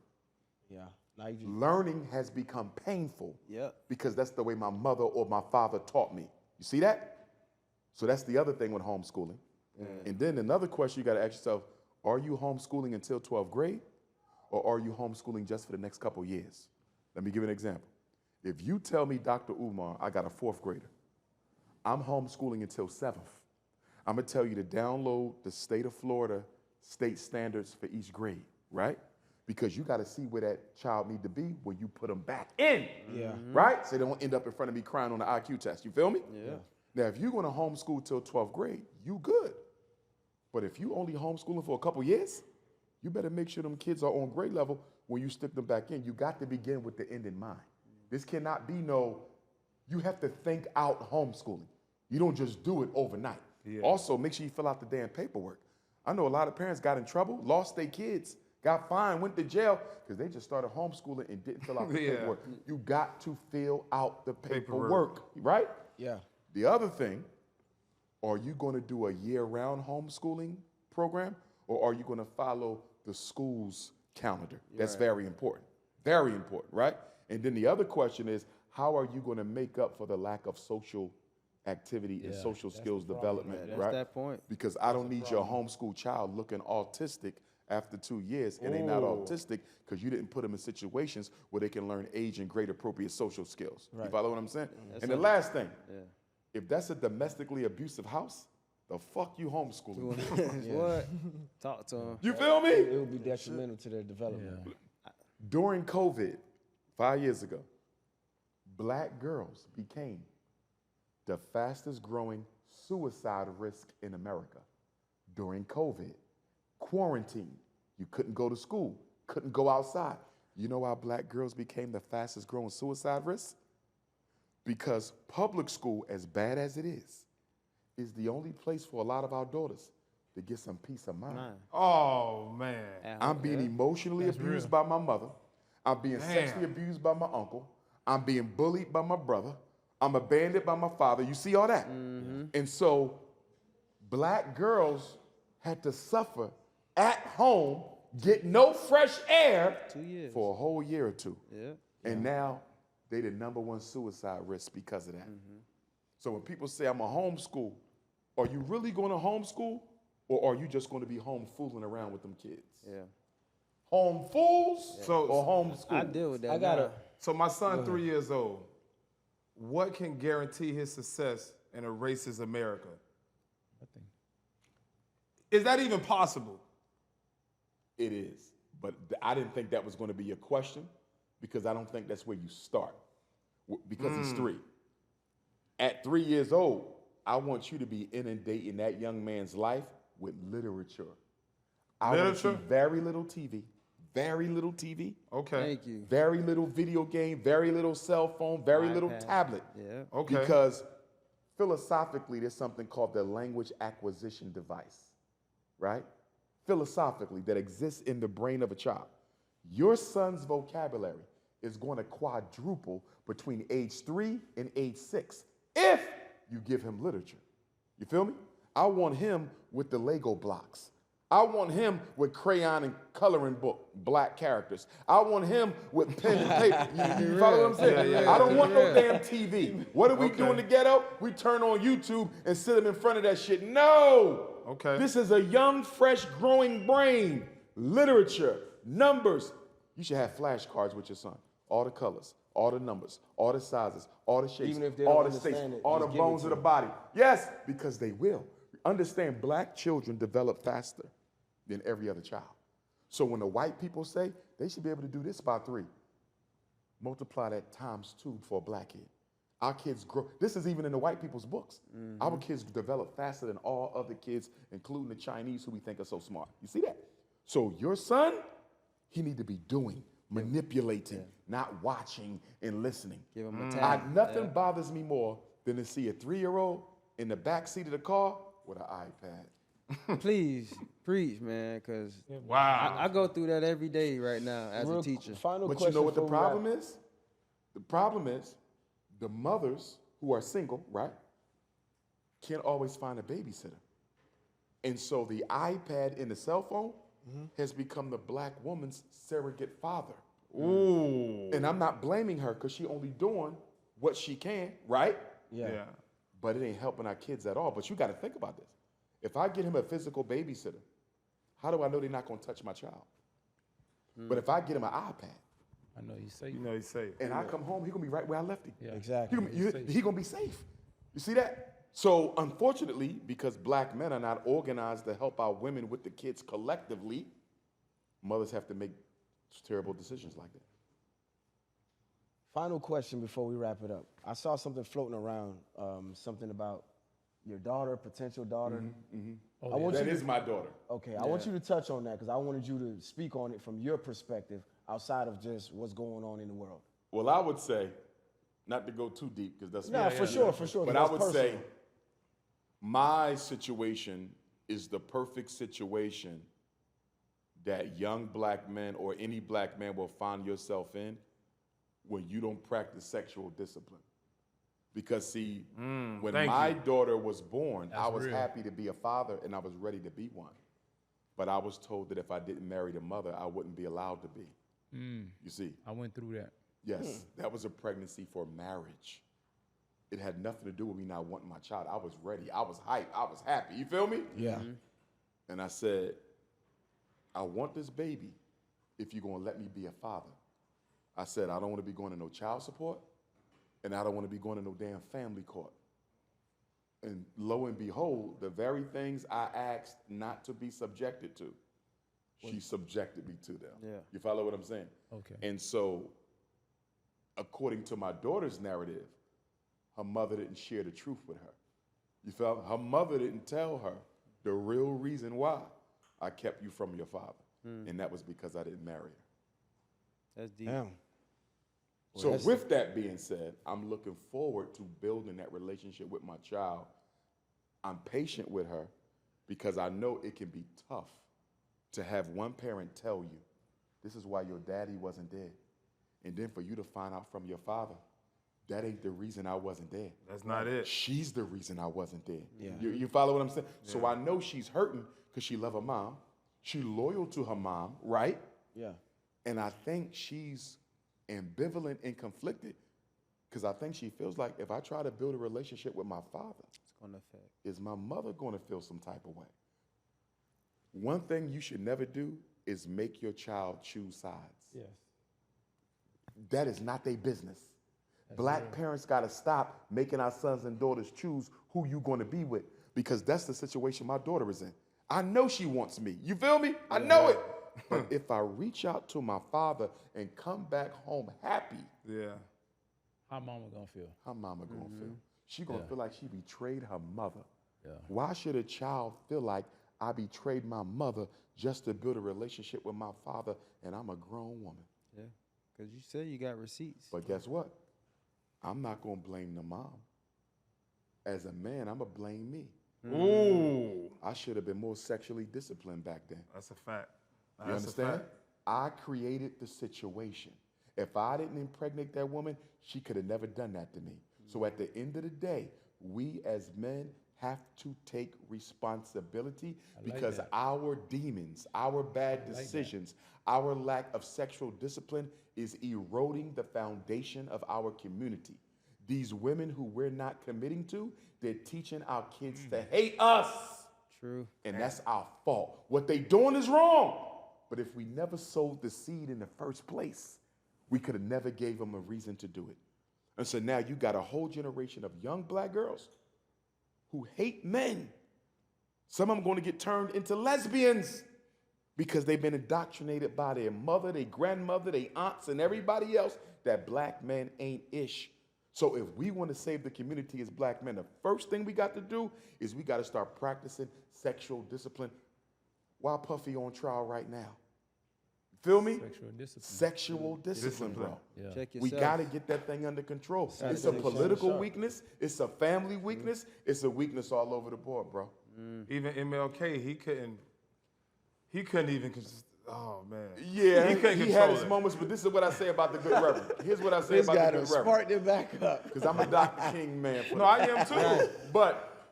Yeah. Now you just, Learning has become painful Yep. because that's the way my mother or my father taught me. You see that? So that's the other thing with homeschooling. And then another question you got to ask yourself, are you homeschooling until 12th grade or are you homeschooling just for the next couple years? Let me give you an example. If you tell me, Dr. Umar, I got a 4th grader, I'm homeschooling until 7th. I'm going to tell you to download the state of Florida state standards for each grade, right? Because you got to see where that child need to be when you put them back in, right? So they don't end up in front of me crying on the IQ test. You feel me? Yeah. Now, if you're going to homeschool till 12th grade, you good. But if you only homeschooling for a couple years, you better make sure them kids are on grade level when you stick them back in. You got to begin with the end in mind. This cannot be you have to think out homeschooling. You don't just do it overnight. Yeah. Also, make sure you fill out the damn paperwork. I know a lot of parents got in trouble, lost their kids, got fined, went to jail because they just started homeschooling and didn't fill out the Yeah. paperwork. You got to fill out the Paperwork. paperwork, right? yeah. The other thing, are you going to do a year-round homeschooling program or are you going to follow the school's calendar? That's very important. Very important, right? And then the other question is, how are you going to make up for the lack of social activity and Yeah, social that's skills the problem. development, That's right? that point. Because I don't need your homeschool child looking autistic after 2 years and they're not autistic because you didn't put them in situations where they can learn age and grade appropriate social skills. You follow what I'm saying? And the last thing, if that's a domestically abusive house, the fuck you homeschooling. What? Talk to him. You feel me? It would be detrimental to their development. During COVID, 5 years ago, black girls became the fastest growing suicide risk in America. During COVID, quarantine, you couldn't go to school, couldn't go outside. You know why black girls became the fastest growing suicide risk? Because public school, as bad as it is the only place for a lot of our daughters to get some peace of mind. Oh man. I'm being emotionally abused by my mother. I'm being sexually abused by my uncle. I'm being bullied by my brother. I'm abandoned by my father. You see all that? And so black girls had to suffer at home, get no fresh air 2 years. for a whole year or two. Yeah. And now they the #1 suicide risk because of that. So when people say I'm a homeschool, are you really going to homeschool or are you just going to be home fooling around with them kids? Yeah. Home fools or homeschool? I deal with that. I got now. to. So my son, 3 years old, what can guarantee his success in a racist America? Nothing. Is that even possible? It is. But I didn't think that was going to be your question because I don't think that's where you start. Because he's 3. At 3 years old, I want you to be inundating that young man's life with literature. I want to see very little TV, very little TV, Okay. Thank you. very little video game, very little cell phone, very little iPad. tablet. Yeah. Okay. Because philosophically, there's something called the language acquisition device, right? Philosophically, that exists in the brain of a child. Your son's vocabulary is going to quadruple between age 3 and age 6 if you give him literature. You feel me? I want him with the Lego blocks. I want him with crayon and coloring book, black characters. I want him with pen and paper. You follow what I'm saying? I don't want no damn TV. What do we do in the ghetto? We turn on YouTube and sit him in front of that shit. No! Okay. This is a young, fresh, growing brain. Literature, numbers. You should have flashcards with your son. All the colors, all the numbers, all the sizes, all the shapes, Even if they all don't the shapes, understand it, all the just give it bones to of the them. body. Yes, because they will. understand black children develop faster than every other child. So when the white people say they should be able to do this by 3, multiply that times 2 for a black kid. Our kids grow. This is even in the white people's books. Our kids develop faster than all other kids, including the Chinese who we think are so smart. You see that? So your son, he need to be doing, manipulating, not watching and listening. Give him a tab. Nothing bothers me more than to see a 3-year-old in the back seat of the car with an iPad. Please, preach, man, because Wow. I go through that every day right now as a teacher. Final But question you know what the before we wrap. problem is? The problem is the mothers who are single, right, can't always find a babysitter. And so the iPad and the cell phone has become the black woman's surrogate father. Ooh. And I'm not blaming her because she only doing what she can, right? Yeah. But it ain't helping our kids at all. But you got to think about this. If I get him a physical babysitter, how do I know they're not going to touch my child? But if I get him an iPad, I know you say You know, he's safe. and I come home, he gonna be right where I left him. yeah. Exactly. He gonna be safe. You see that? So unfortunately, because black men are not organized to help our women with the kids collectively, mothers have to make terrible decisions like that. Final question before we wrap it up. I saw something floating around, something about your daughter, potential daughter. I want That you is to, my daughter. okay, I want you to touch on that because I wanted you to speak on it from your perspective outside of just what's going on in the world. Well, I would say, not to go too deep because that's No, for sure. But I would say my situation is the perfect situation that young black men or any black man will find yourself in when you don't practice sexual discipline. Because see, when thank my you. daughter was born, I That's was real. happy to be a father and I was ready to be one. But I was told that if I didn't marry the mother, I wouldn't be allowed to be. You see, I went through that. yes, that was a pregnancy for marriage. It had nothing to do with me not wanting my child. I was ready. I was hyped. I was happy. You feel me? Yeah. And I said, I want this baby if you're going to let me be a father. I said, I don't want to be going to no child support, and I don't want to be going to no damn family court. And lo and behold, the very things I asked not to be subjected to, she subjected me to them. Yeah. You follow what I'm saying? Okay. And so, according to my daughter's narrative, her mother didn't share the truth with her. You felt her mother didn't tell her the real reason why I kept you from your father. And that was because I didn't marry her. That's deep. Damn. So with that being said, I'm looking forward to building that relationship with my child. I'm patient with her because I know it can be tough to have one parent tell you, this is why your daddy wasn't there. And then for you to find out from your father, that ain't the reason I wasn't there. That's not it. She's the reason I wasn't there. Yeah. You follow what I'm saying? Yeah. So I know she's hurting because she love her mom. She loyal to her mom, right? Yeah. And I think she's ambivalent and conflicted because I think she feels like if I try to build a relationship with my father, It's gonna affect. is my mother going to feel some type of way? One thing you should never do is make your child choose sides. Yes. That is not their business. Black parents got to stop making our sons and daughters choose who you going to be with because that's the situation my daughter is in. I know she wants me. You feel me? I know it. But if I reach out to my father and come back home happy, Yeah. How mama gonna feel? how mama going to feel? She going to Yeah. feel like she betrayed her mother. Yeah. Why should a child feel like I betrayed my mother just to build a relationship with my father and I'm a grown woman? Yeah. Because you said you got receipts. But guess what? I'm not going to blame the mom. As a man, I'm going to blame me. Ooh. I should have been more sexually disciplined back then. That's a fact. You That's a understand? fact. I created the situation. If I didn't impregnate that woman, she could have never done that to me. So at the end of the day, we as men have to take responsibility because that. our demons, our bad decisions, our lack of sexual discipline is eroding the foundation of our community. These women who we're not committing to, they're teaching our kids to hate us. True. And that's our fault. What they doing is wrong. But if we never sowed the seed in the first place, we could have never gave them a reason to do it. And so now you got a whole generation of young black girls who hate men Some of them going to get turned into lesbians because they've been indoctrinated by their mother, their grandmother, their aunts, and everybody else that black men ain't ish. So if we want to save the community as black men, the first thing we got to do is we got to start practicing sexual discipline. Why Puffy on trial right now? Feel me? Sexual discipline. Sexual discipline, bro. Yeah. Check We yourself. got to get that thing under control. It's a Sexual political sharp. weakness. It's a family weakness. It's a weakness all over the board, bro. Even MLK, he couldn't even. Oh man. Yeah, he couldn't he control had his it. moments, but this is what I say about the good reverend. Here's what I say This about guy the done good reverend. sparked it back up. Because I'm a Dr. King man. For No, I am too. But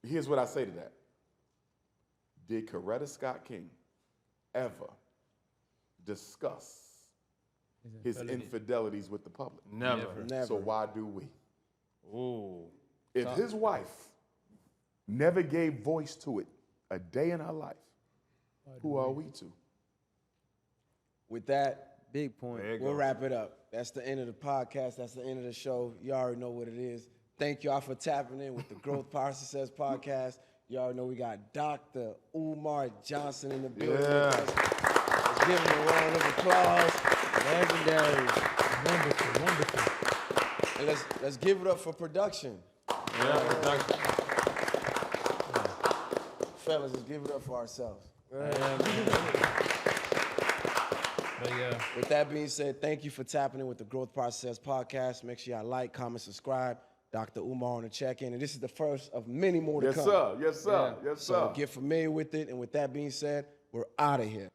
here's what I say to that. Did Coretta Scott King ever discuss his infidelities with the public? Never. Never. So why do we? Ooh. If his wife never gave voice to it a day in her life, who are we to? With that, Big point. There you we'll go. wrap it up. That's the end of the podcast. That's the end of the show. You already know what it is. Thank y'all for tapping in with the Growth Power Success podcast. You already know we got Dr. Umar Johnson in the building. Yeah. Let's give him a round of applause. Legendary. Wonderful, wonderful. And let's give it up for production. Yeah, production. Fellas, let's give it up for ourselves. But yeah, With that being said, thank you for tapping in with the Growth Process podcast. Make sure y'all like, comment, subscribe. Dr. Umar on the check-in. And this is the first of many more to Yes, come. sir. Yes, sir. Yes, sir. So get familiar with it. And with that being said, we're out of here.